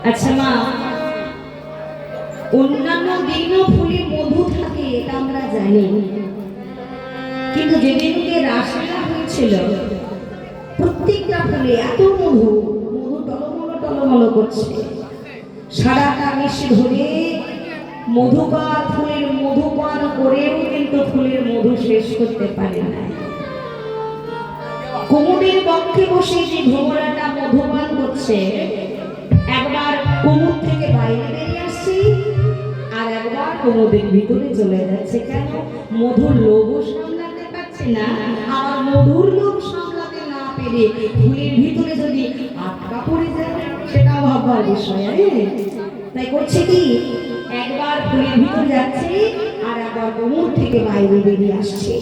আচ্ছা মা, অন্যান্য দিনও ফুলে মধু থাকে এটা আমরা জানি, কিন্তু যেদিনকে রাসলীলা হয়েছিল প্রত্যেকটা ফুলে এত মধু মধু টলমল টলমল করছে, সারাটা নিশি ধরে মধুকার ফুলের মধুপান করেও কিন্তু ফুলের মধু শেষ করতে পারে না। কুমুদের পক্ষে বসে যে ভ্রমরাটা মধুপান করছে একবার কুমুদ থেকে বাইরে বেরিয়ে আসছে আর একবার কুমুদের ভিতরে চলে যাচ্ছে। কেন? মধুর লোভ সামলাতে পারছে না, আর মধুর লোভ সামলাতে না পেরে ফুলের ভিতরে যদি আটকা পড়ে যায় সেটা ভাববার বিষয়। তাই করছে কি, একবার ফুলের ভিতরে যাচ্ছে আর একবার কুমুদ থেকে বাইরে বেরিয়ে আসছে।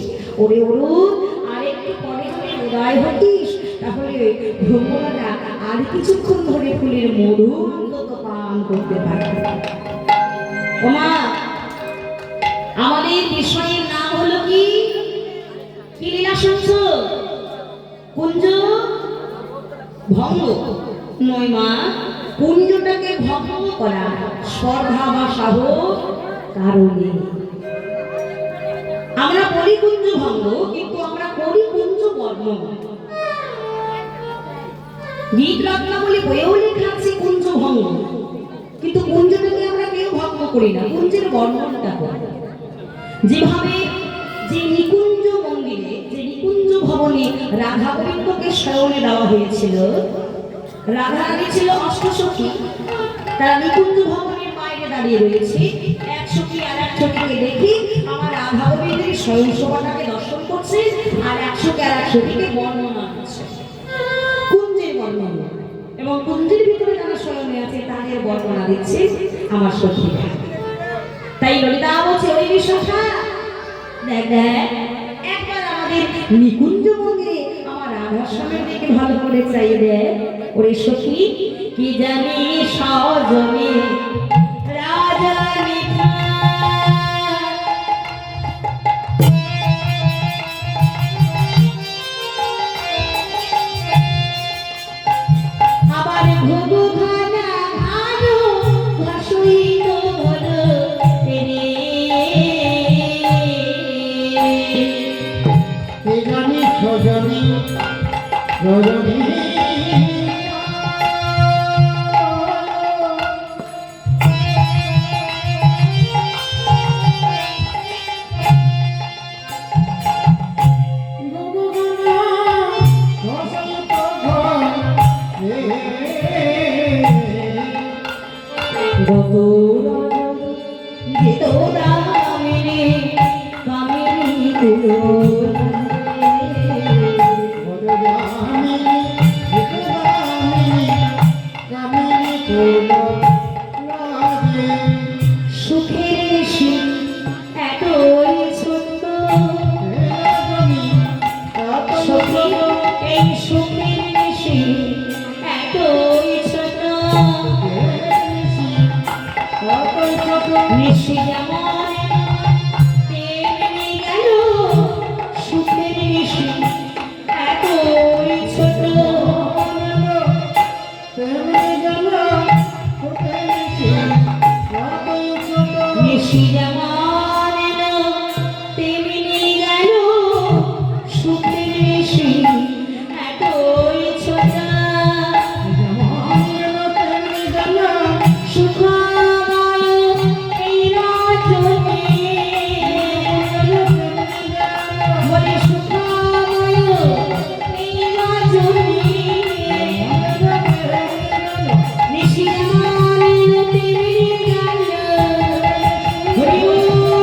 ওরে ওরুন, আরেকটু পরে যদি উদয় হতিস তাহলে ভ্রমণটা আর কিছুক্ষণ ধরে ফুলের মধু অন্তত পান করতে পারবে। ওমা, আমাদের বিষয়ের নাম হলো কি? কি লীলা শুনছ? কুঞ্জ ভঙ্গ নয় মা, কুঞ্জটাকে ভঙ্গ করা, শ্রদ্ধা বা সাহস কারণে। আমরা বলি কুঞ্জ ভঙ্গ, কিন্তু আমরা করি কুঞ্জ বর্ণন। গীত রত্নাবলী বইয়েও লেখা আছে কুঞ্জ ভঙ্গ, কিন্তু কুঞ্জটাকে আমরা কেউ ভঙ্গ করি না, কুঞ্জের বর্ণনটা করি। যেভাবে যে নিকুঞ্জ মন্দিরে, যে নিকুঞ্জ ভবনে রাধা গোবিন্দকে শয়নে দেওয়া হয়েছিল, রাধা রানী ছিল অষ্টসখী, তারা নিকুঞ্জ ভবনের বাইরে দাঁড়িয়ে রয়েছে। এক সখী আর এক সখীকে দেখে আমার রাধা গোবিন্দের শয়ন সভাটাকে দর্শন করছে, আর এক সখী আর এক সখীকে বর্ণনা করছে, কুঞ্জের বর্ণনা। এবং কুঞ্জের ভিতরে যারা শয়নে আছে তাদের বর্ণনা দিচ্ছে আমার সখীরা। তাই ললিতা বলছে, ওই বিশ্বসা দেখ দেখ, একবার আমাদের নিকুঞ্জ মন্দিরে আমার রাধার সামনের দিকে ভালো করে চাইয়ে দেয়। ওরে সখী, কি জানি সজনে রাজা আবার ঘুঘু খানা ভালো ভাসুই তো বলো রে। এ জানি সজনী রজনী গত যেত দামিনী কামিনী সুখের সুখ এতই ছোট্ট, সুখের এই সুখের বেশি এতই ছোট, নিশি যেমন তেমনি গেল সুখের বেশি এতই ছোট, নিশি যেমন এলো তেমনি গেল সুখের বেশি এতই ছোট, সুখময় এই রাজনে, বলে সুখময় এই রাজনে, নিশি যেমন এলো তেমনি গেল। হরি বল,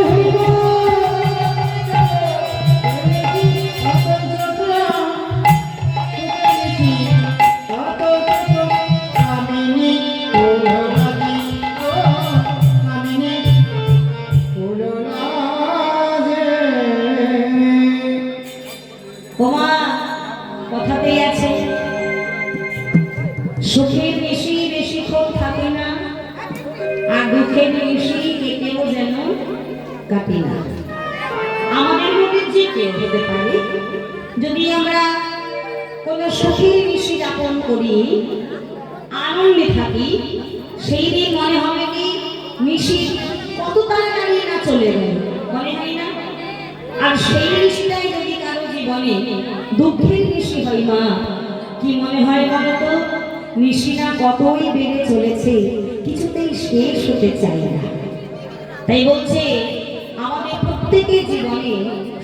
হরি বল। ওমা, কথাতেই আছে, সুখের বেশি বেশিক্ষণ থাকে না, আর দুঃখের বেশি কেউ যেন কাটে না। আমাদের মধ্যে যে কেউ হতে পারে, যদি আমরা কোনো সুখের বেশি যাপন করি, আনন্দে থাকি, সেই দিন মনে হবে কি মিশি কত তাড়াতাড়ি না চলে গেল, মনে হয় না? আর সেই মিশিটাই যদি কারো জীবনে দুঃখের বেশি হয়, মা কি মনে হয় বলো তো? নিশিনা কতই বেড়ে চলেছে, কিছুতেই শেষ হতে চায় না। তাই বলছে আমাদের প্রত্যেকের জীবনে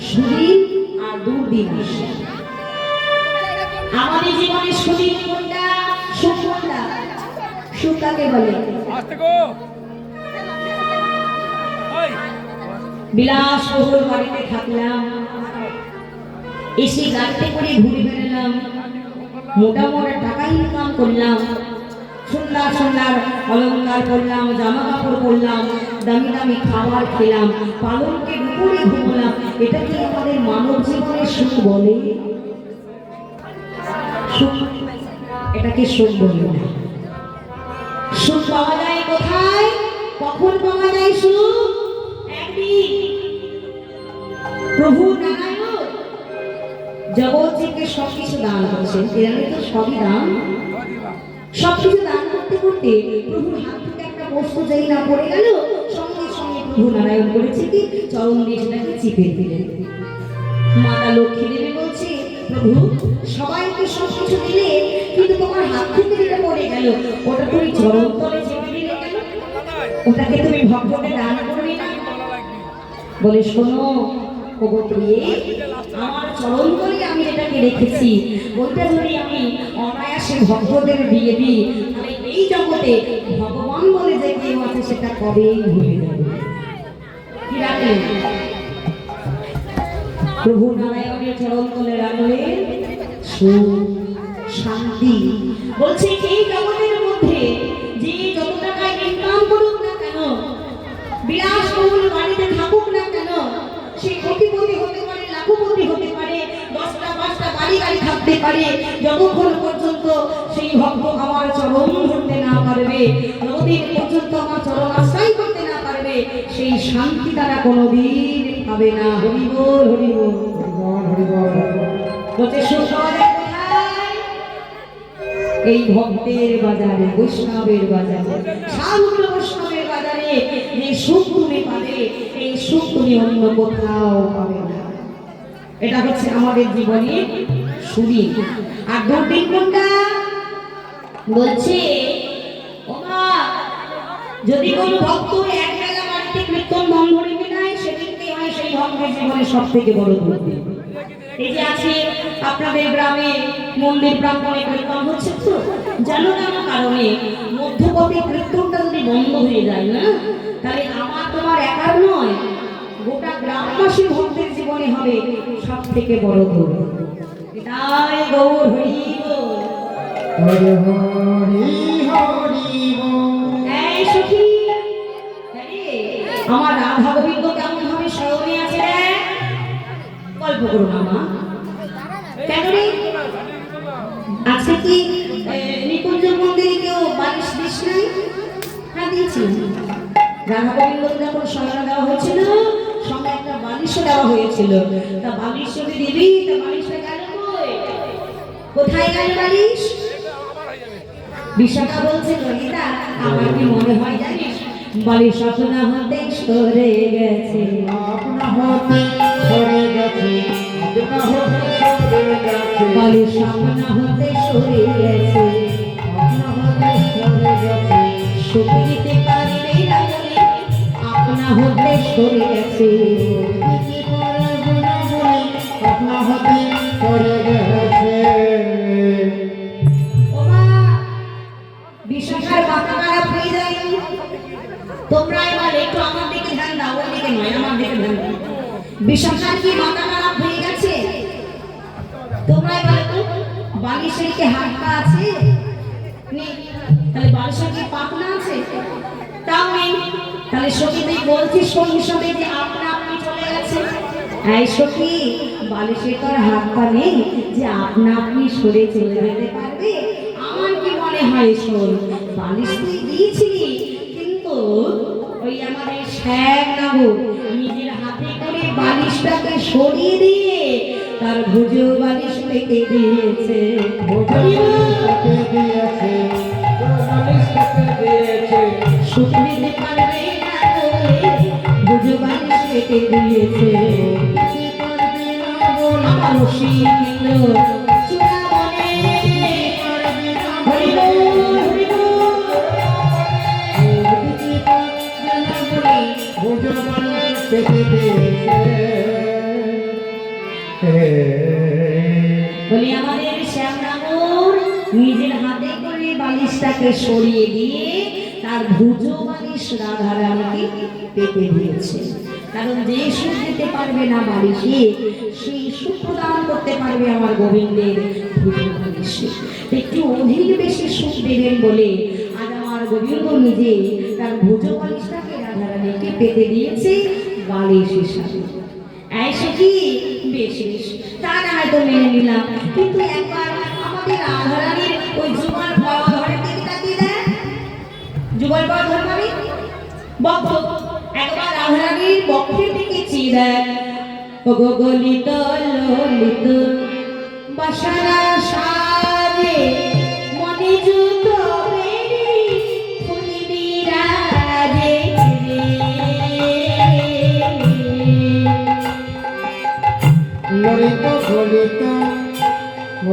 সুদিন আর দুর্দিন আসে। আমাদের জীবনে সুদিন কোনটা, সুখ কোনটা? সুখ কাকে বলে? বিলাসবহুল বাড়িতে থাকলাম, এসে গাড়িতে করে ঘুরে বেড়ালাম, মোটা মোটা টাকা ইনকাম করলাম, সুন্দর সুন্দর অলঙ্কার করলাম, জামা কাপড় পরলাম, দামি দামি খাবার খেলাম, পালনকে উপরে ঘুমলাম। এটা কি আমাদের মানব জীবনের সুখ বলে? সুখ, এটাকে সুখ বলে না। সুখ পাওয়া যায় কোথায়, কখন পাওয়া যায় সুখ? একদিন প্রভু নারায়ণ জগৎকে সবকিছু দান করেছেন, এরা তো সবই দান, সবকিছু দান করতে করতে প্রভুর হাত থেকে একটা বস্তু যেই না পড়ে গেল, সঙ্গে সঙ্গে প্রভু নারায়ণ করেছে কি চরণ দিয়ে সেটাকে চিপে দিলেন। মাতা লক্ষ্মী দেবী বলছে, প্রভু সবাইকে সব কিছু দিলে কিন্তু তোমার হাত থেকে যেটা পড়ে গেল ওটা তুমি চরণ তলে চেপে দিলে কেন? ওটাকে তুমি ভক্তকে দান করবে না? বলে শোনো ওগো প্রিয়ে, আমার চরণ তলে আমি এটাকে রেখেছি, ওইটা যদি আমি অনায়াসে ভক্তদের দিয়ে দিই তাহলে এই জগতে ভগবান বলে যে কেউ আছে সেটা কবেই ভুলে যাবে। কি রাখলেন? প্রভু নারায়ণের চরণ তলে রাখলেন সুখ শান্তি। বলছে এই জগতের মধ্যে যে যত টাকা ইনকাম করুক না কেন, বিলাসবহুল বাড়িতে থাকুক না কেন, সে কোটিপতি হতে পারে, লাখপতি হতে পারে, 10টা 5টা বাড়ি গাড়ি থাকতে পারে, যতক্ষণ পর্যন্ত সেই ভক্ত আমার চরণ ধরতে না পারবে, যতদিন পর্যন্ত আমার চরণ আশ্রয় করতে না পারবে, সেই শান্তি তারা কোনোদিন পাবে না। হরি বল হরি বল হরি বল। বলছে সুখ পাওয়া যায় কোথায়? এই ভক্তের বাজারে, বৈষ্ণবের বাজারে, সাধু বৈষ্ণবের বাজারে যে সুখ তুমি পাবে এই সুখ তুমি অন্য কোথাও পাবে না। এটা হচ্ছে আমাদের জীবনের সুরি। আর দুর্দিন কোনটা? বলছে ওমা যদি কোনো ভক্ত এক বেলা বাড়িতে কীর্তন বন্ধ রেখে দেয় সেদিনকে হয় সেই ভক্তের জীবনে সব থেকে বড় দুর্দিন। এই যে আছে আপনাদের গ্রামে মন্দির প্রাঙ্গণে কীর্তন হচ্ছে তো, জানো কেন কারণে মধ্যপথে কীর্তনটা যদি বন্ধ হয়ে যায় না তাহলে আমার তোমার একার নয় গোটা গ্রামবাসী ভক্তের জীবনে হবে সব থেকে বড় দুর্দিন। তাই গৌর হরি বল। হরি হরি হরি বল। এই সখী আমার রাধা গোবিন্দ কেমন ভাবে স্মরণে আছে রে? গল্প করো না মা। কেন রে? আজকে কি নিকুঞ্জ মন্দিরে কেউ বালিশ দিস নাই? হ্যাঁ দিয়েছি। রাধা গোবিন্দ যখন স্মরণে দেওয়া হয়েছিল সঙ্গে একটা বালিশও দেওয়া হয়েছিল। তা বালিশ যদি দিবি তা বালিশটা গেল কই? কোথায় গেল বালিশ? বিশাখা বলছে ললিতা আমার কি মনে হয় জানিস বালিশ আপনা হতে সরে গেছে। আপনা হতে সরে গেছে, আপনা হতে সরে গেছে, বালিশ আপনা হতে সরে গেছে, আপনা হতে সরে গেছে, সুখ দিতে পারবে না বলে আপনা হতে সরে গেছে। দিতে পারবে না বলে আপনা হতে সরে গেছে। ওমা বিশাখার মাথা খারাপ হয়ে যায়। তোমরা এবার একটু আমার দিকে ধ্যান দাও, ওই দিকে নয় আমার দিকে ধ্যান দাও। বিশাখার কি মাথা খারাপ হয়ে গেছে? তোমরা এবার একটু বালিশের কি হাত পা আছে? নেই। তাহলে বালিশের কি পাখনা আছে? তাও নেই। তাহলে সখী তুই বলছিস কোন হিসাবে যে আপনা আপনি চলে গেছে? এই সখী বালিশের তোর হাত পা নেই যে আপনা আপনি সরে চলে যেতে পারবে? আমার কি মনে হয় শোন বালিশ তুই দিয়েছিলি কিন্তু ওই আমাদের শ্যাম নাগু নিজের হাতে করে বালিশটাকে সরিয়ে দিয়ে তার ভুজো বালিশ পেতে দিয়েছে। তাকে দিয়েছে, বালিশ তাকে দিয়েছে, সুখ দিতে পারবে না বলে ভুজো বালিশ পেতে দিয়েছে। দিতে পারবে না বলে, আমার রসিকৃত চূড়ামণি পারবে না হরি বল, হরি বল। দিতে পারবে না বলে, ভুজো বালিশ পেতে দিয়েছে। বলি আমাদের শ্যামনগর নিজের হাতে করে বালিশটাকে সরিয়ে দিয়ে তার ভুজো বালিশ রাধারানীকে পেতে দিয়েছে। কারণ যে সুখ দিতে পারবে না বালিশে সেই সুখ প্রদান করতে পারবে আমার গোবিন্দের ভুজো বালিশে। একটু অধিক বেশি সুখ দেবেন বলে আজ আমার গোবিন্দ নিজে তার ভুজো বালিশটাকে রাধারানীকে পেতে দিয়েছে বালিশ হিসাবে। ऐसे কি বেশ বেশ তা না হয়তো মেনে নিলাম, কিন্তু একবার আমাদের রাধারানীর ওই যুগল ধরে দিকে তাকিয়ে দেয়। যুগল ধর মানে বক্ষ, একবার রাধারানীর বক্ষের দিকে চেয়ে দেয়। ও গো গলিত ললিত বাসারা সাজে মনে জুত বেরি ফুল বিরাজে রে।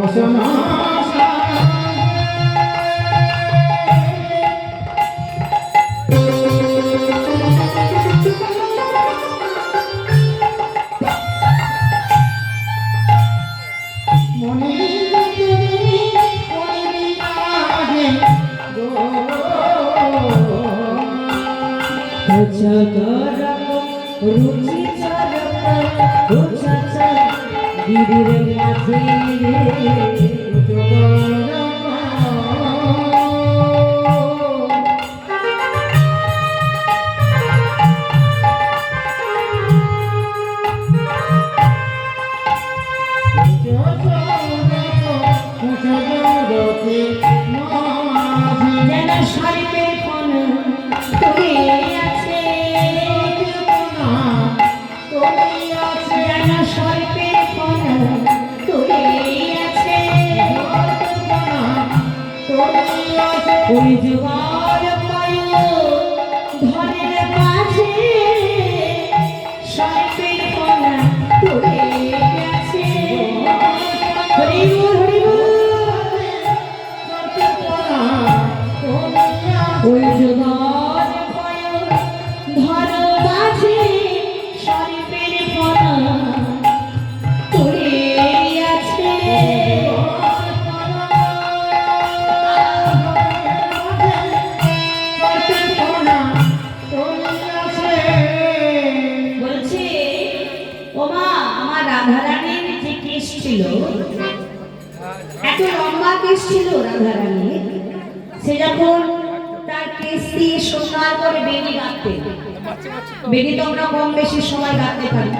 বসনা রুচি গিরির মাঝে যেন সর্পের কোন তুলে আছে, যেন সর্পের কোন তুলে আছে, ওই যুগর পায় ধরের মাঝে সর্পের কোন তুলে আছে। হরি বল হরি বল। ওই যুগর পায় ধর মাঝে সর্পের কোন তুলে আছে। বলছে ওমা আমার রাধারানীর যে কেশ ছিল, এত লম্বা কেশ ছিল রাধারানীর, সে যখন তার কেশ দিয়ে সুন্দর করে বেনি গাঁথতে, বেনি তো আমরা কম বেশি সময় গাঁথতে পারি,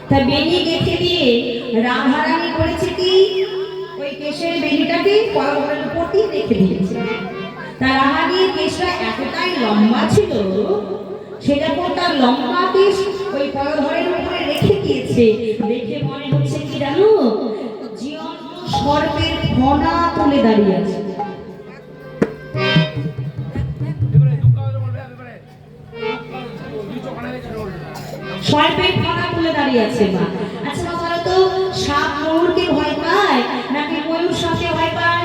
তা বেনি গেঁথে দিয়ে রাধারানী করেছে কি ওই কেশের বেনিটাকে পরবরের উপর দিয়ে রেখে দিয়েছে। তা রাধারানীর কেশটা এতটাই লম্বা ছিল, সে যখন তার লম্বা কেশ ওই পরধরের উপরে রেখে দিয়েছে, দেখে মনে হচ্ছে কি জানো, জীবন্ত সর্পের ফনা তুলে দাঁড়িয়ে আছে। সর্পের ফনা তুলে দাঁড়িয়ে আছে মা। আচ্ছা মা বলো তো, সাপ ময়ূরকে ভয় পায় নাকি ময়ূর সাপকে ভয় পায়?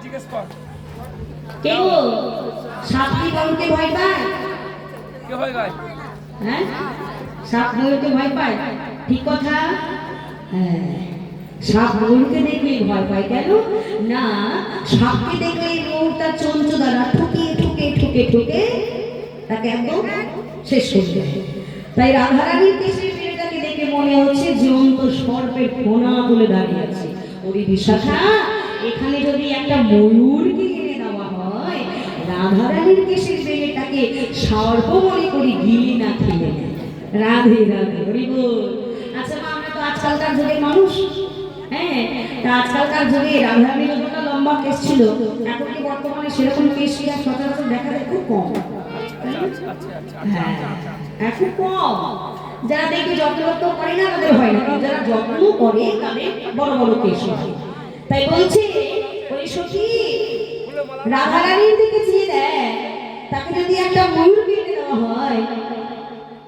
জিজ্ঞেস কর কে গো? সাপ কি ময়ূরকে ভয় পায়? কে ভয় পায়? হ্যাঁ, সাপ ময়ূরকে ভয় পায়, ঠিক কথা। হ্যাঁ, সাপ ময়ূরকে দেখলে ভয় পায় কেন না, সাপকে দেখলে ময়ূরটা চঞ্চুদারা ঠুকে ঠুকে ঠুকে ঠুকে তাকে একদম শেষ করে দেয়। তাই রাধারানীর কেশের মেয়েটাকে দেখে মনে হচ্ছে জীবন্ত সর্পের ফোনা তুলে দাঁড়িয়ে আছে। ওই বিশাখা, এখানে যদি একটা ময়ূরকে এনে দেওয়া হয়, রাধারানীর কেশের মেয়েটাকে সর্প মনে করি গিলি না খেলে। রাধে রাধে হরি বল। আচ্ছা মা, আমরা তো আজকালকার যুগের মানুষ, হ্যাঁ, তা আজকালকার যুগে রাধারানীর যতটা লম্বা কেশ ছিল, এখন কি বর্তমানে সেরকম কেশ কি আর সচরাচর দেখা যায়? খুব কম। হ্যাঁ, এখন কম। যারা দেখবে যত্ন করে না তাদের হয় না, যারা যত্ন করে তাদের বড় বড় কেশ হয়। তাই বলছে ওই সখী রাধারানীর দিকে চেয়ে দেয়, তাকে যদি একটা ময়ূর কিনে দেওয়া হয়,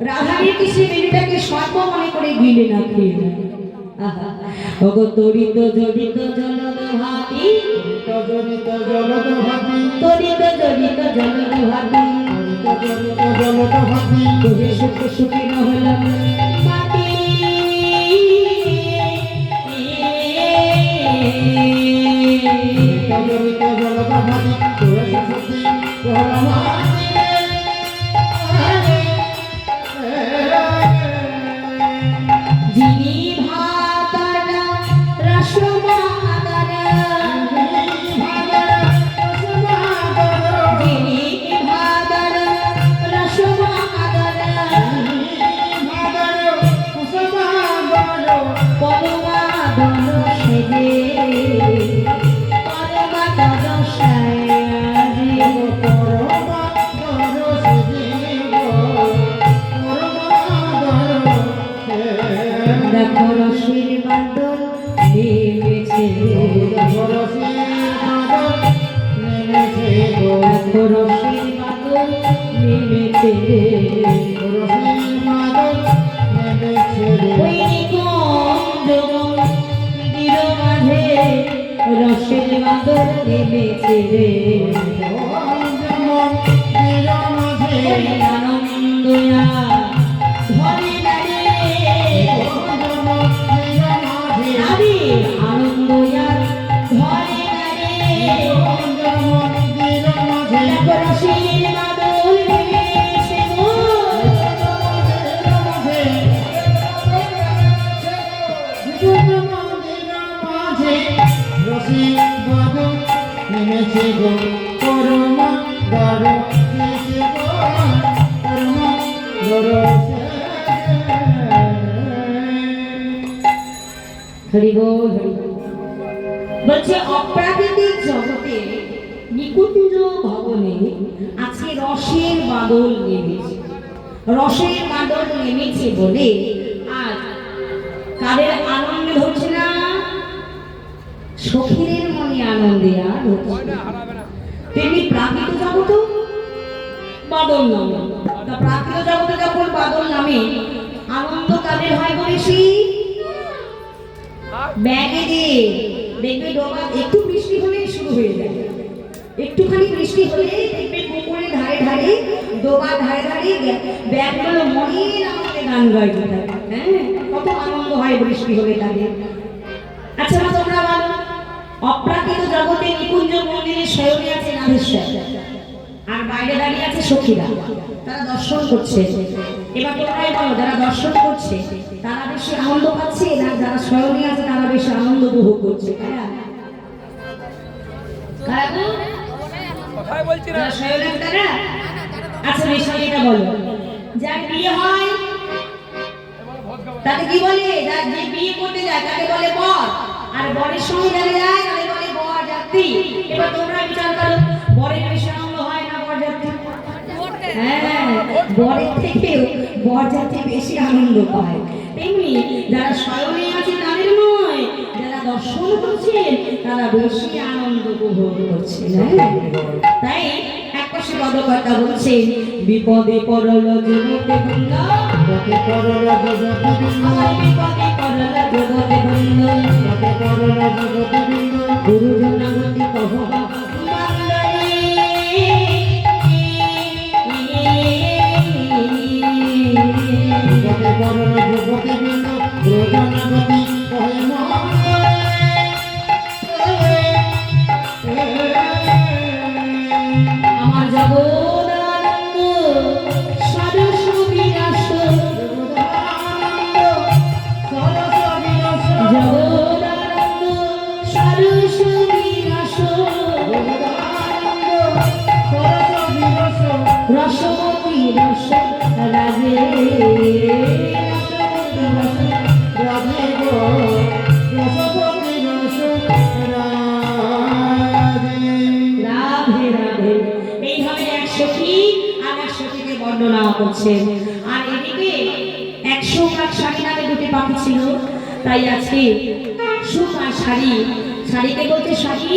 রাধারানীর কেশে মেয়েটাকে সর্প মনে করে গিলে না খেয়ে না। ওগো তরিত জড়িত জলদ ভাতি, তরিত জড়িত জলদ ভাতি, তোরে সুখে সুখে নহলাম মাটি। যিনি ভাতারা রসমাদারা, যিনি ভাতারা রসমাদারা, পরমাদর সেজে পরমাদর সায়ারে, দেখো রসের বাদল নেমেছে, দেখো রসের বাদল নেমেছে, ওই নিকুঞ্জ মন্দির মাঝে রে যেমন বিরামাঝে আনন্দয়া ধরে রে যেমন বিরামাঝে আরে আনন্দয়া ধরে রে যেমন বিরামাঝে রসের বাদল নেমেছে গো নেমেছে গো করমা দর শেষে গো করমা দর হরি বল হরি বল। বলছে অপ্রাকৃতিক জগতে নিকুঞ্জ ভবনে আজকে রসের বাদল নেমেছে। রসের বাদল নেমেছে বলে আজ কাদের আনন্দ হচ্ছে না? সখীদের মনে আনন্দে আর হচ্ছে না। তেমনি প্রাকৃত জগত বাদল নামে। তা প্রাকৃত জগতে যখন বাদল নামে আনন্দ কাদের হয় বলেছি? ব্যাগে দিয়ে দেখবে ডোবা একটু বৃষ্টি হলেই শুরু হয়ে যায়। একটুখানি বৃষ্টি হলে দেখবে পুকুরের ধারে ধারে ডোবার ধারে ধারে ব্যাগগুলো মনের আমাকে গান গাইতে থাকে। হ্যাঁ, কত আনন্দ হয় বৃষ্টি হলে তাদের। আচ্ছা মা তোমরা বলো, অপ্রাকৃত জগতে নিকুঞ্জ মন্দিরে শয়নে আছে নাভেশ্বর আর বাইরে দাঁড়িয়ে আছে সখীরা, তারা দর্শন করছে। এবার তোমরাই বলো, যারা দর্শন করছে তারা বেশি আনন্দ পাচ্ছে না যারা শয়নে আছে তারা বেশি আনন্দ উপভোগ করছে? কারা কারা গো? কথাই বলছি না যারা শয়নে আছে তারা? আচ্ছা বিষয় এটা বলো, যার বিয়ে হয় তাকে কি বলে? যার যে বিয়ে করতে যায় তাকে বলে বর, আর বরের সঙ্গে যারা যায় তাকে বলে বর যাত্রী। এবার তোমরা বিচার করো, বরের বেশি আনন্দ হয় না বর যাত্রী? হ্যাঁ, বরের থেকেও বর যাত্রী বেশি আনন্দ পায়। তেমনি যারা শয়নে আছে তাদের নয়, যারা দর্শন করছেন তারা বেশি আনন্দ উপভোগ করছেন। তাই এক পাশে পদকর্তা বলছেন, বিপদে পড়ল জগতে বন্ধ, তাকে করলা জগতে বিন্দু বিপদে পড়ল জগতে বন্ধ, তাকে করলা জগতে বিন্দু গুরুজন গতি কহবা তাকে করলা জগতে বিন্দু রোজনাগতি কহে আমার জগৎ আনন্দ সরস বিনাশ, জগৎ আনন্দ সরস বিনাশ, রসমতি রস রাজে রাধে গো রসপতি রস রাধে রাধে। এইভাবে এক সখী আর এক সখীকে বর্ণনা করছেন। আর এদিকে 100 কাঠ শাড়ি নামে দুটি পাখি ছিল, তাই আজকে সুখ আর শাড়ি, শাড়িকে বলছে শাড়ি